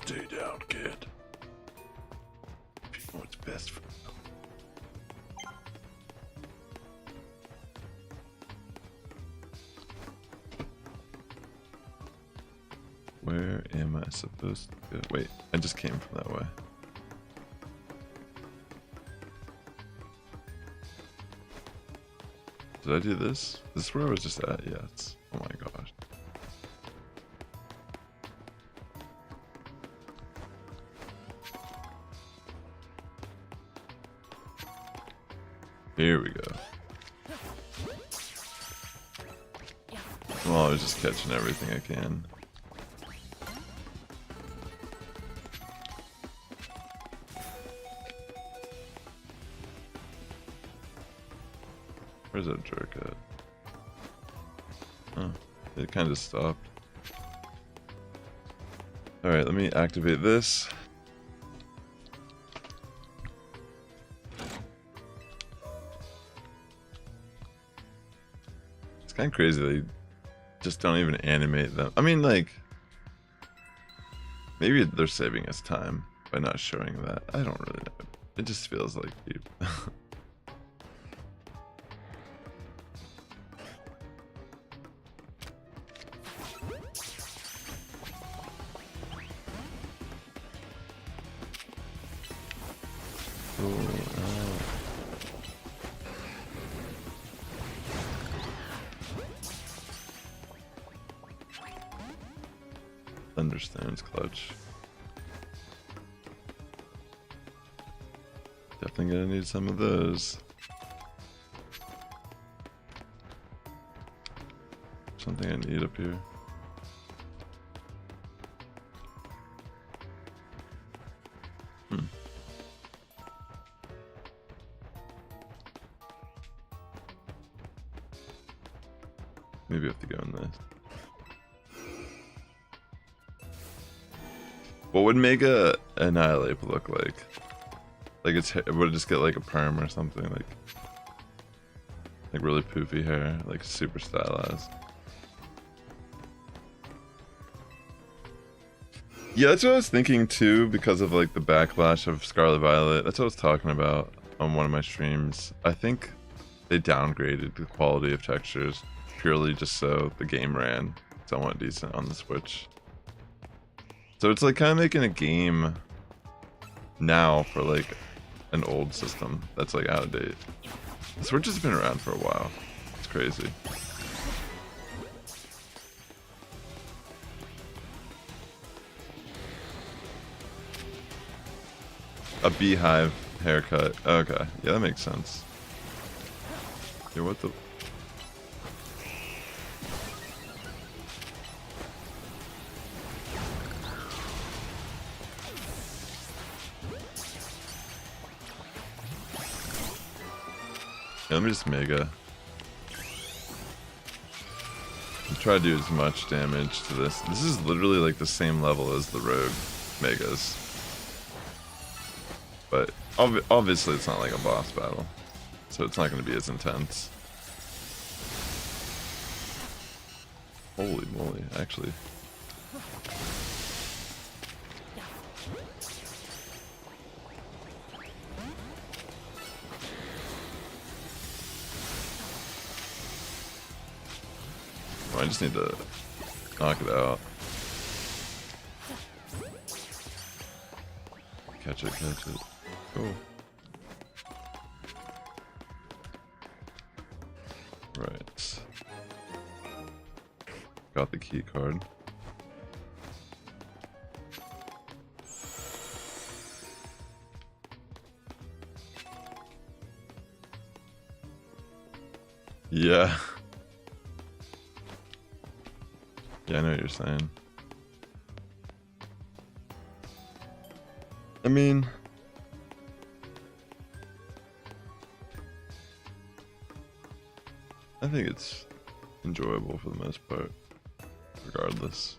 Stay down, kid. You know what's best for you. Where am I supposed to go? Wait, I just came from that way. Did I do this? This is where I was just at? Yeah, it's... Oh my gosh. Here we go. Well, I was just catching everything I can. Where's that jerk at? Oh, it kind of stopped. Alright, let me activate this. It's kind of crazy they just don't even animate them. I mean, like, maybe they're saving us time by not showing that. I don't really know. It just feels like you. Thunderstone's clutch. Definitely gonna need some of those. Something I need up here. Maybe I have to go in this. What would Mega Annihilate look like? Like it's would it just get like a perm or something, like really poofy hair, like super stylized? Yeah, that's what I was thinking too, because of like the backlash of Scarlet Violet. That's what I was talking about on one of my streams. I think they downgraded the quality of textures purely just so the game ran somewhat decent on the Switch. So it's like kind of making a game now for like an old system that's like out of date. The Switch has been around for a while. It's crazy. A beehive haircut. Okay, yeah, that makes sense. Yeah, what the... Yeah, let me just Mega. Try to do as much damage to this. This is literally like the same level as the Rogue Megas. But obviously it's not like a boss battle. So it's not going to be as intense. Holy moly, actually. I just need to knock it out. Catch it, catch it. Cool. Right. Got the key card. Yeah. Yeah, I know what you're saying. I mean... I think it's enjoyable for the most part, regardless.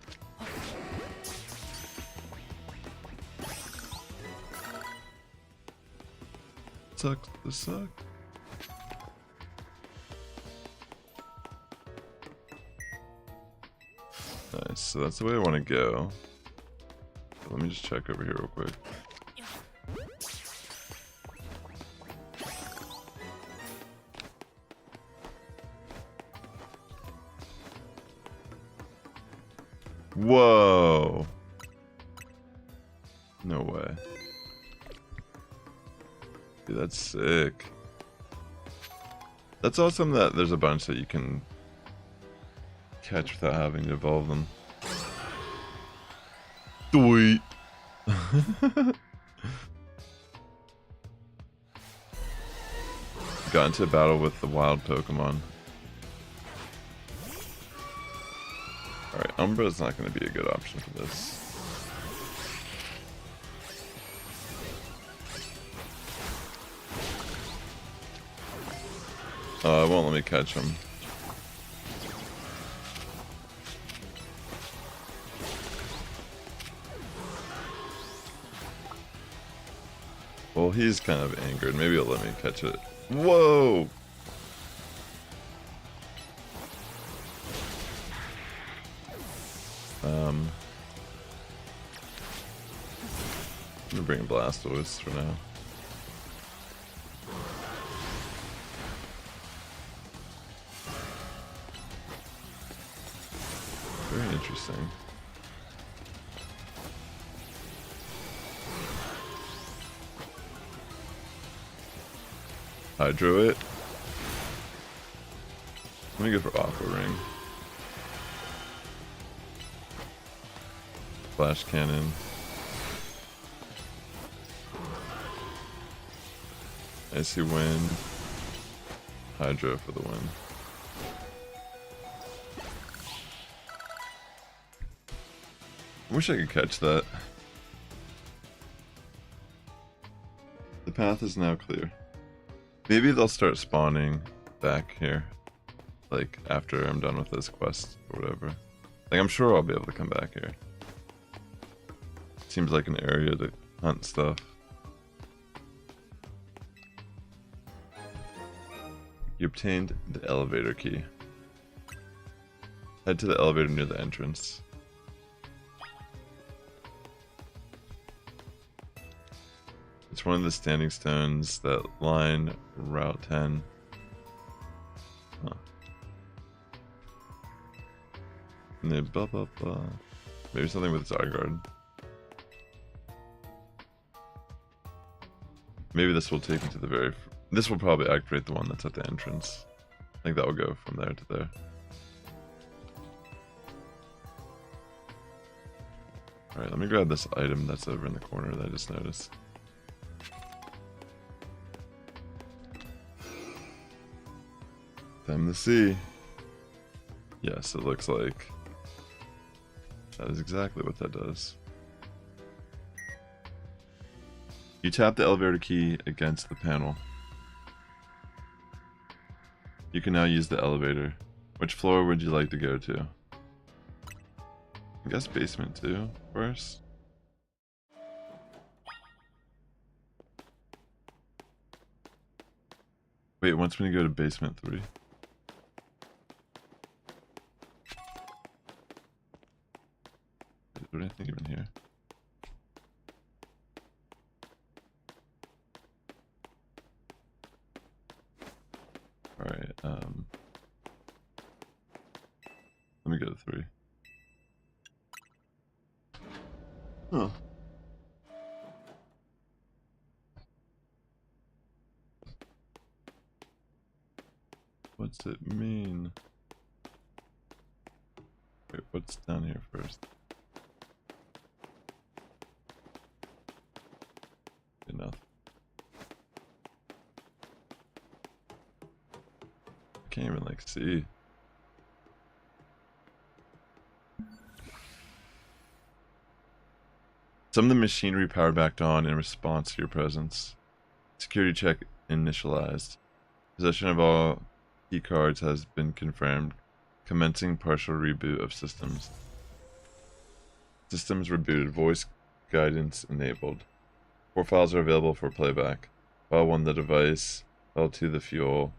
Sucks to suck. Nice, so that's the way I want to go. Let me just check over here real quick. Whoa! No way. Dude, that's sick. That's awesome that there's a bunch that you can catch without having to evolve them. Sweet. Got into a battle with the wild Pokemon. Alright, Umbra is not going to be a good option for this. Oh, it won't let me catch him. Well, he's kind of angered. Maybe he'll let me catch it. Whoa! I'm gonna bring Blastoise for now. Very interesting. Hydro it. Let me go for Aqua Ring. Flash Cannon. Icy Wind. Hydro for the win. I wish I could catch that. The path is now clear. Maybe they'll start spawning back here. Like, after I'm done with this quest or whatever. Like, I'm sure I'll be able to come back here. Seems like an area to hunt stuff. You obtained the elevator key. Head to the elevator near the entrance. It's one of the standing stones that line Route 10. Huh. And then blah blah blah. Maybe something with Zygarde. Maybe this will take me to the very... This will probably activate the one that's at the entrance. I think that will go from there to there. Alright, let me grab this item that's over in the corner that I just noticed. Time to see. Yes, it looks like that is exactly what that does. You tap the elevator key against the panel. You can now use the elevator. Which floor would you like to go to? I guess basement 2 first. Wait, it wants me to go to basement 3. What do I think even here? Alright, let me go to 3. Huh. What's it mean? Wait, what's down here first? Enough. I can't even like see. Some of the machinery powered back on in response to your presence. Security check initialized. Possession of all key cards has been confirmed. Commencing partial reboot of systems. Systems rebooted. Voice guidance enabled. 4 files are available for playback. File 1 the device. File 2 the fuel.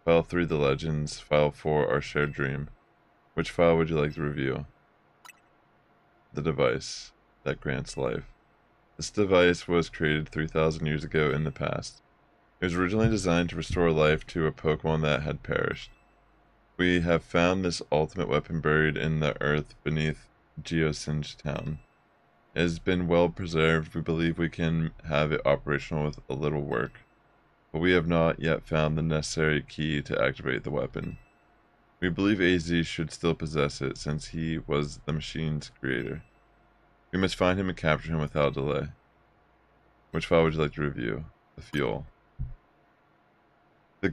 File 3 the legends. File 4 our shared dream. Which file would you like to review? The device. that grants life. This device was created 3,000 years ago in the past. It was originally designed to restore life to a Pokemon that had perished. We have found this ultimate weapon buried in the earth beneath Geosinge Town. It has been well preserved. We believe we can have it operational with a little work, but we have not yet found the necessary key to activate the weapon. We believe AZ should still possess it since he was the machine's creator. We must find him and capture him without delay. Which file would you like to review? The fuel. The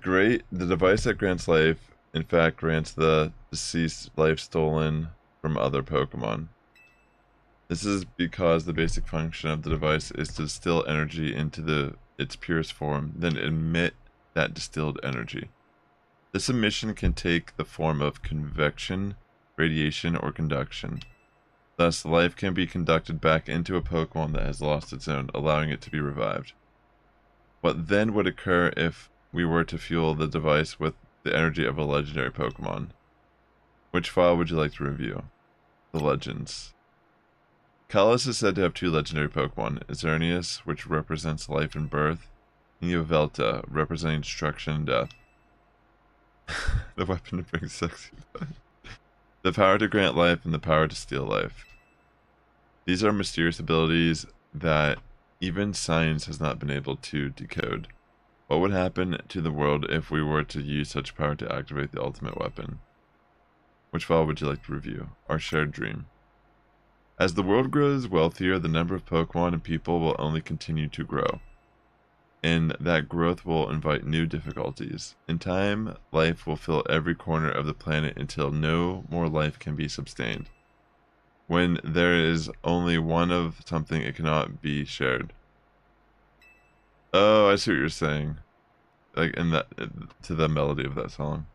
device that grants life, in fact, grants the deceased life stolen from other Pokemon. This is because the basic function of the device is to distill energy into its purest form, then emit that distilled energy. This emission can take the form of convection, radiation, or conduction. Thus, life can be conducted back into a Pokemon that has lost its own, allowing it to be revived. What then would occur if we were to fuel the device with the energy of a legendary Pokemon? Which file would you like to review? The Legends. Kalos is said to have two legendary Pokemon, Xerneas, which represents life and birth, and Yveltal, representing destruction and death. The weapon to bring sexy back. The power to grant life and the power to steal life. These are mysterious abilities that even science has not been able to decode. What would happen to the world if we were to use such power to activate the ultimate weapon? Which file would you like to review? Our shared dream. As the world grows wealthier, the number of Pokemon and people will only continue to grow. And that growth will invite new difficulties. In time, life will fill every corner of the planet until no more life can be sustained. When there is only one of something, it cannot be shared. Oh, I see what you're saying. Like in that, to the melody of that song.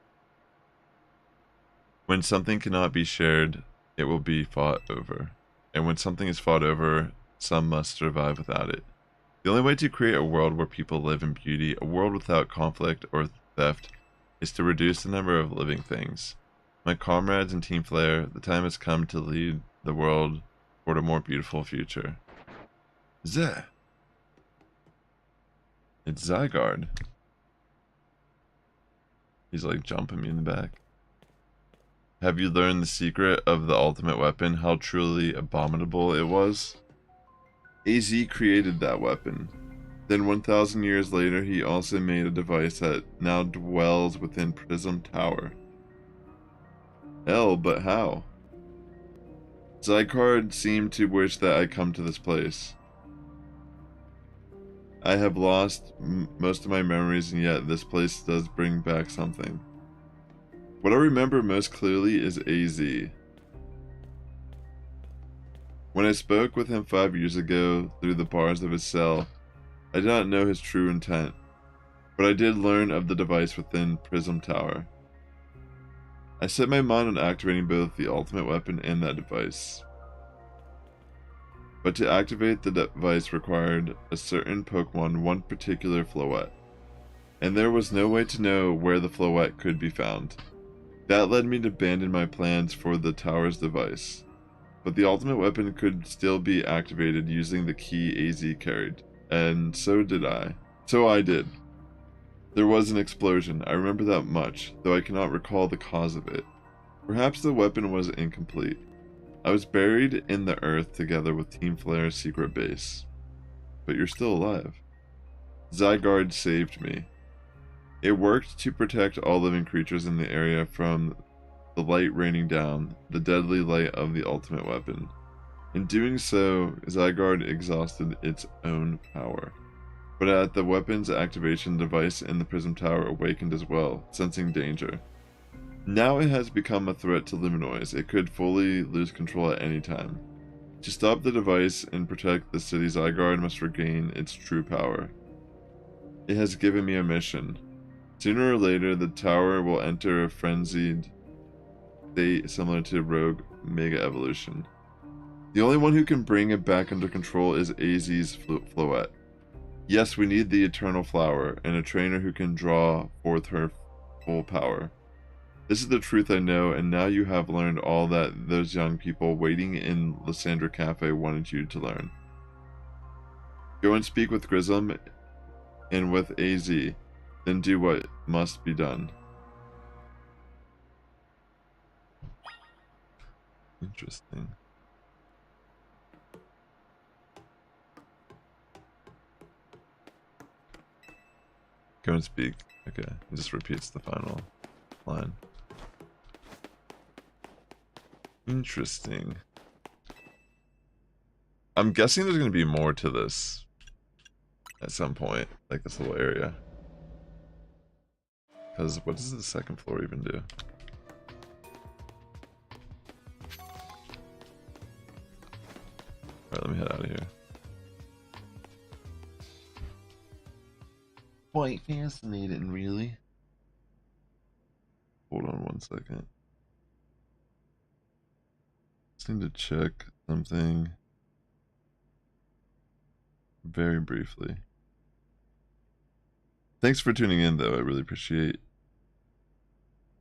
When something cannot be shared, it will be fought over. And when something is fought over, some must survive without it. The only way to create a world where people live in beauty, a world without conflict or theft, is to reduce the number of living things. My comrades in Team Flare, the time has come to lead the world toward a more beautiful future. Zeh. It's Zygarde. He's like jumping me in the back. Have you learned the secret of the ultimate weapon? How truly abominable it was? AZ created that weapon. Then 1,000 years later, he also made a device that now dwells within Prism Tower. Hell, but how? Zygarde seemed to wish that I come to this place. I have lost most of my memories, and yet this place does bring back something. What I remember most clearly is AZ. When I spoke with him 5 years ago through the bars of his cell, I did not know his true intent, but I did learn of the device within Prism Tower. I set my mind on activating both the ultimate weapon and that device. But to activate the device required a certain Pokemon, one particular Floette. And there was no way to know where the Floette could be found. That led me to abandon my plans for the tower's device. But the ultimate weapon could still be activated using the key AZ carried. And so did I. So I did. There was an explosion, I remember that much, though I cannot recall the cause of it. Perhaps the weapon was incomplete. I was buried in the earth together with Team Flare's secret base. But you're still alive. Zygarde saved me. It worked to protect all living creatures in the area from the light raining down, the deadly light of the ultimate weapon. In doing so, Zygarde exhausted its own power. But at the weapon's activation, the device in the Prism Tower awakened as well, sensing danger. Now it has become a threat to Luminois. It could fully lose control at any time. To stop the device and protect the city, Zygarde must regain its true power. It has given me a mission. Sooner or later, the tower will enter a frenzied state similar to Rogue Mega Evolution. The only one who can bring it back under control is AZ's Floette. Yes, we need the Eternal Flower and a trainer who can draw forth her full power. This is the truth I know, and now you have learned all that those young people waiting in Lysandra Cafe wanted you to learn. Go and speak with Grizzlem and with AZ, then do what must be done. Interesting. Go and speak. Okay, it just repeats the final line. Interesting. I'm guessing there's going to be more to this at some point, like this little area. Because what does the second floor even do? Alright, let me head out of here. Quite fascinating, really. Hold on one second. Just need to check something very briefly. Thanks for tuning in, though. I really appreciate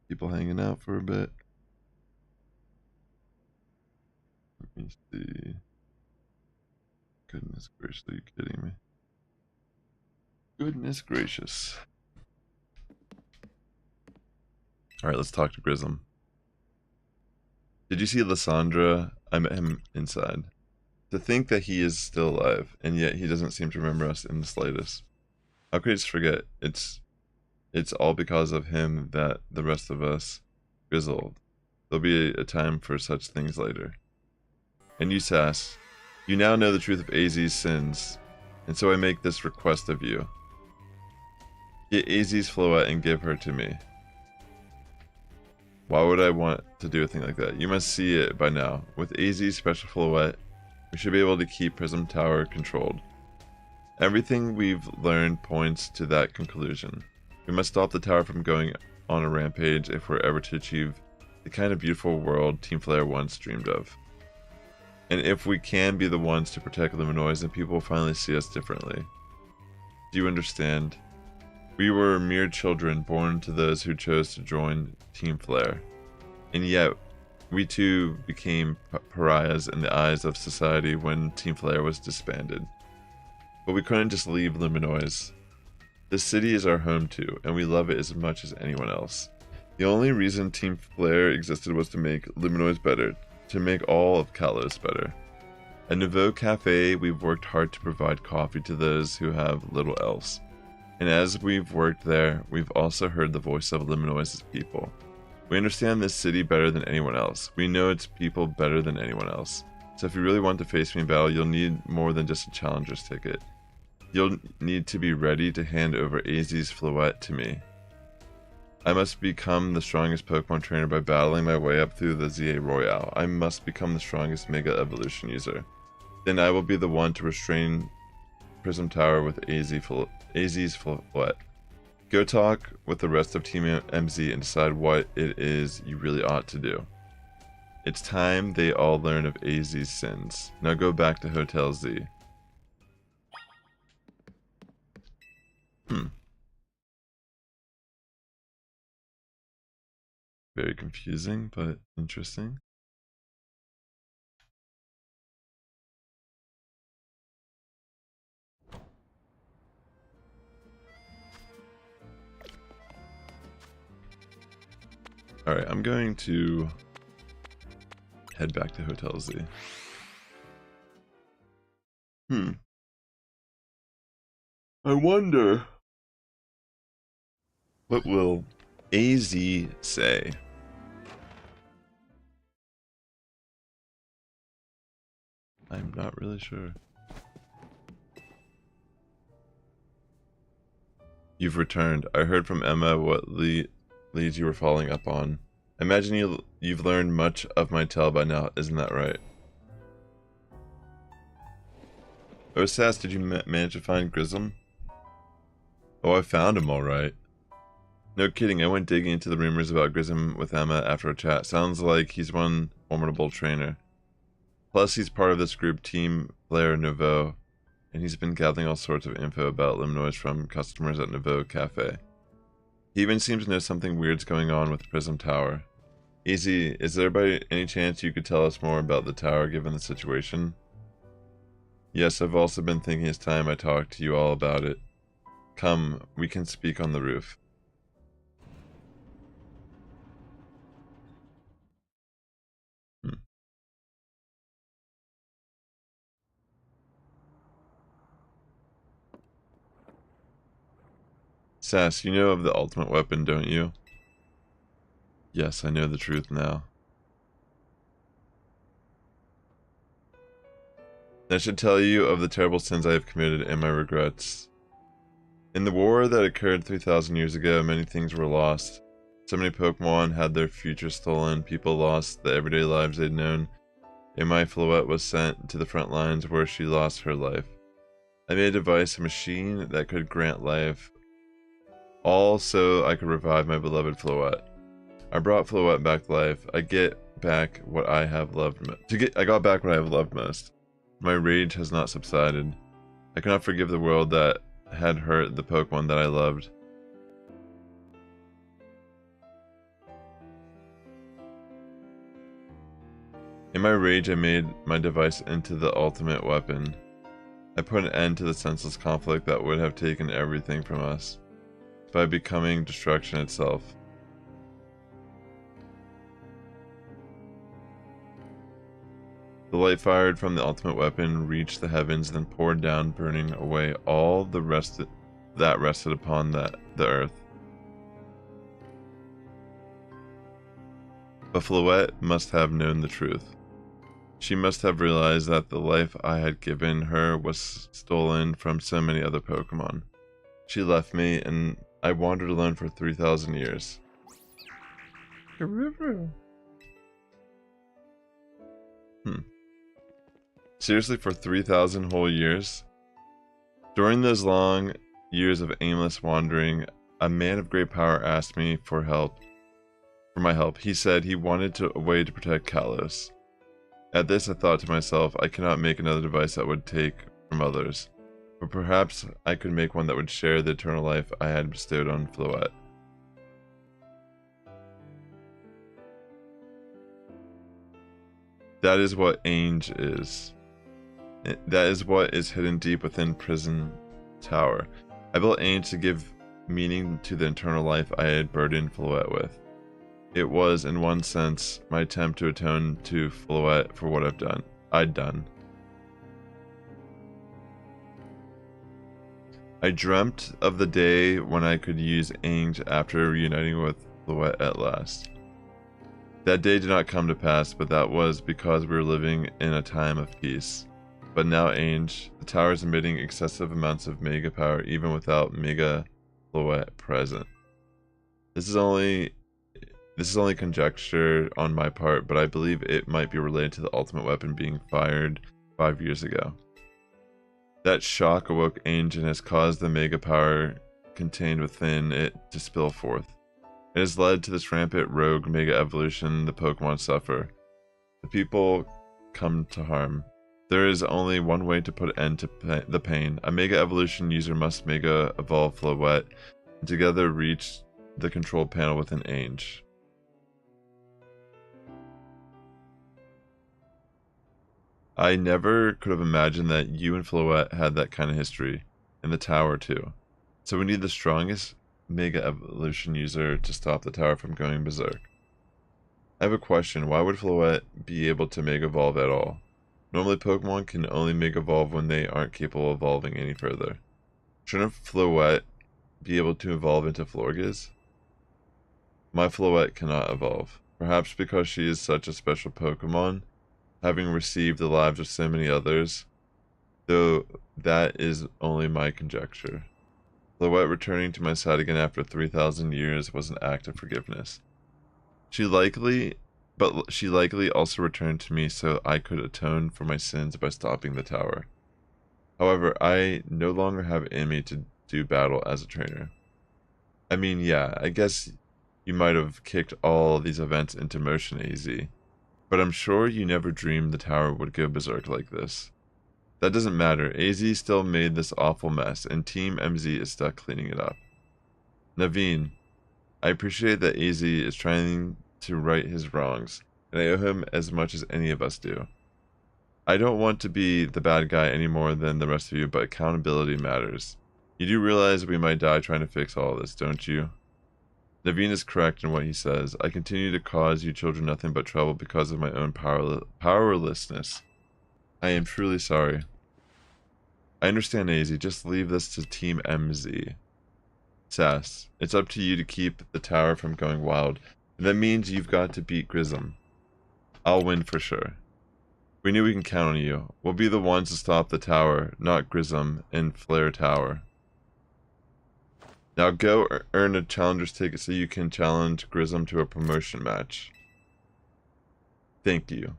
people hanging out for a bit. Let me see. Goodness gracious, are you kidding me? Goodness gracious. Alright, let's talk to Grizzlem. Did you see Lysandra? I met him inside. To think that he is still alive, and yet he doesn't seem to remember us in the slightest. How could he just forget? It's all because of him that the rest of us grizzled. There'll be a time for such things later. And you, Sass, you now know the truth of AZ's sins, and so I make this request of you. Get AZ's Floette and give her to me. Why would I want to do a thing like that? You must see it by now. With AZ's special Floette, we should be able to keep Prism Tower controlled. Everything we've learned points to that conclusion. We must stop the tower from going on a rampage if we're ever to achieve the kind of beautiful world Team Flare once dreamed of. And if we can be the ones to protect Luminoise, then people will finally see us differently. Do you understand? We were mere children born to those who chose to join Team Flare. And yet, we too became pariahs in the eyes of society when Team Flare was disbanded. But we couldn't just leave Luminoise. This city is our home too, and we love it as much as anyone else. The only reason Team Flare existed was to make Luminoise better, to make all of Kalos better. At Nouveau Cafe, we've worked hard to provide coffee to those who have little else. And as we've worked there, we've also heard the voice of Luminoise's people. We understand this city better than anyone else. We know its people better than anyone else. So if you really want to face me in battle, you'll need more than just a challenger's ticket. You'll need to be ready to hand over AZ's Floette to me. I must become the strongest Pokemon trainer by battling my way up through the ZA Royale. I must become the strongest Mega Evolution user. Then I will be the one to restrain Prism Tower with AZ's Floette. Go talk with the rest of Team MZ and decide what it is you really ought to do. It's time they all learn of AZ's sins. Now go back to Hotel Z. Very confusing, but interesting. Alright, I'm going to head back to Hotel Z. I wonder, what will AZ say? I'm not really sure. You've returned. I heard from Emma what leads you were following up on. I imagine you've learned much of my tale by now, isn't that right? Oh, Sass, did you manage to find Grizzlem? Oh, I found him alright. No kidding, I went digging into the rumors about Grizzlem with Emma after a chat. Sounds like he's one formidable trainer. Plus, he's part of this group, Team Flare Nouveau, and he's been gathering all sorts of info about Luminoise from customers at Nouveau Cafe. He even seems to know something weird's going on with the Prism Tower. Easy, is there by any chance you could tell us more about the tower given the situation? Yes, I've also been thinking it's time I talked to you all about it. Come, we can speak on the roof. Sass, you know of the ultimate weapon, don't you? Yes, I know the truth now. I should tell you of the terrible sins I have committed and my regrets. In the war that occurred 3,000 years ago, many things were lost. So many Pokemon had their future stolen, people lost the everyday lives they'd known, and my Floette was sent to the front lines where she lost her life. I made a device, a machine that could grant life, all so I could revive my beloved Floette. I brought Floette back to life. I got back what I have loved most. My rage has not subsided. I cannot forgive the world that had hurt the Pokemon that I loved. In my rage, I made my device into the ultimate weapon. I put an end to the senseless conflict that would have taken everything from us, by becoming destruction itself. The light fired from the ultimate weapon reached the heavens, then poured down, burning away all the rest that rested upon the earth. But Floette must have known the truth. She must have realized that the life I had given her was stolen from so many other Pokemon. She left me, and I wandered alone for 3,000 years. Seriously, for 3,000 whole years? During those long years of aimless wandering, a man of great power asked me for my help. He said he wanted a way to protect Kalos. At this, I thought to myself, I cannot make another device that would take from others, but perhaps I could make one that would share the eternal life I had bestowed on Floette. That is what Ainge is. That is what is hidden deep within Prism Tower. I built Ainge to give meaning to the eternal life I had burdened Floette with. It was, in one sense, my attempt to atone to Floette for what I'd done. I dreamt of the day when I could use Ainge after reuniting with Floette at last. That day did not come to pass, but that was because we were living in a time of peace. But now Ainge, the tower is emitting excessive amounts of Mega power even without Mega Floette present. This is only conjecture on my part, but I believe it might be related to the ultimate weapon being fired 5 years ago. That shock awoke Ainge and has caused the Mega power contained within it to spill forth. It has led to this rampant rogue Mega evolution the Pokemon suffer. The people come to harm. There is only one way to put an end to the pain. A Mega evolution user must Mega evolve Floette and together reach the control panel within Ainge. I never could have imagined that you and Floette had that kind of history. And the tower too. So we need the strongest Mega evolution user to stop the tower from going berserk. I have a question. Why would Floette be able to Mega evolve at all? Normally Pokemon can only Mega evolve when they aren't capable of evolving any further. Shouldn't Floette be able to evolve into Florges? My Floette cannot evolve. Perhaps because she is such a special Pokemon, having received the lives of so many others, though that is only my conjecture. Floette returning to my side again after 3,000 years was an act of forgiveness. She likely also returned to me so I could atone for my sins by stopping the tower. However, I no longer have it in me to do battle as a trainer. I mean, yeah, I guess you might have kicked all these events into motion, AZ, but I'm sure you never dreamed the tower would go berserk like this. That doesn't matter. AZ still made this awful mess, and Team MZ is stuck cleaning it up. Naveen, I appreciate that AZ is trying to right his wrongs, and I owe him as much as any of us do. I don't want to be the bad guy any more than the rest of you, but accountability matters. You do realize we might die trying to fix all this, don't you? Naveen is correct in what he says. I continue to cause you children nothing but trouble because of my own powerlessness. I am truly sorry. I understand, AZ. Just leave this to Team MZ. Sass, it's up to you to keep the tower from going wild. That means you've got to beat Grism. I'll win for sure. We knew we can count on you. We'll be the ones to stop the tower, not Grism and Flare Tower. Now go earn a challenger's ticket so you can challenge Grism to a promotion match. Thank you.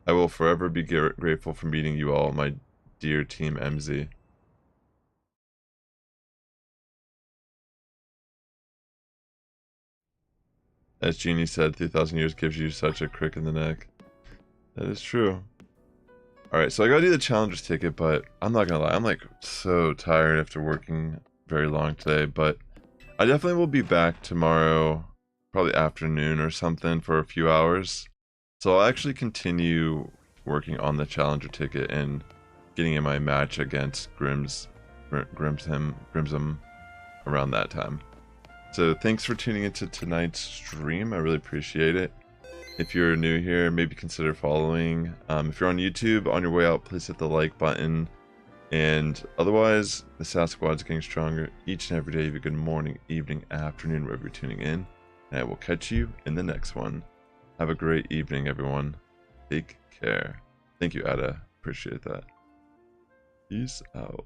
I will forever be grateful for meeting you all, my dear Team MZ. As Jeannie said, 3,000 years gives you such a crick in the neck. That is true. Alright, so I gotta do the challenger's ticket, but I'm not gonna lie, I'm like so tired after working very long today, but I definitely will be back tomorrow, probably afternoon or something, for a few hours. So I'll actually continue working on the challenger ticket and getting in my match against Grimsum around that time. So thanks for tuning into tonight's stream. I really appreciate it. If you're new here, maybe consider following. If you're on YouTube, on your way out, please hit the like button. And otherwise, the Sass Squad is getting stronger each and every day. Have a good morning, evening, afternoon, wherever you're tuning in. And I will catch you in the next one. Have a great evening, everyone. Take care. Thank you, Ada. Appreciate that. Peace out.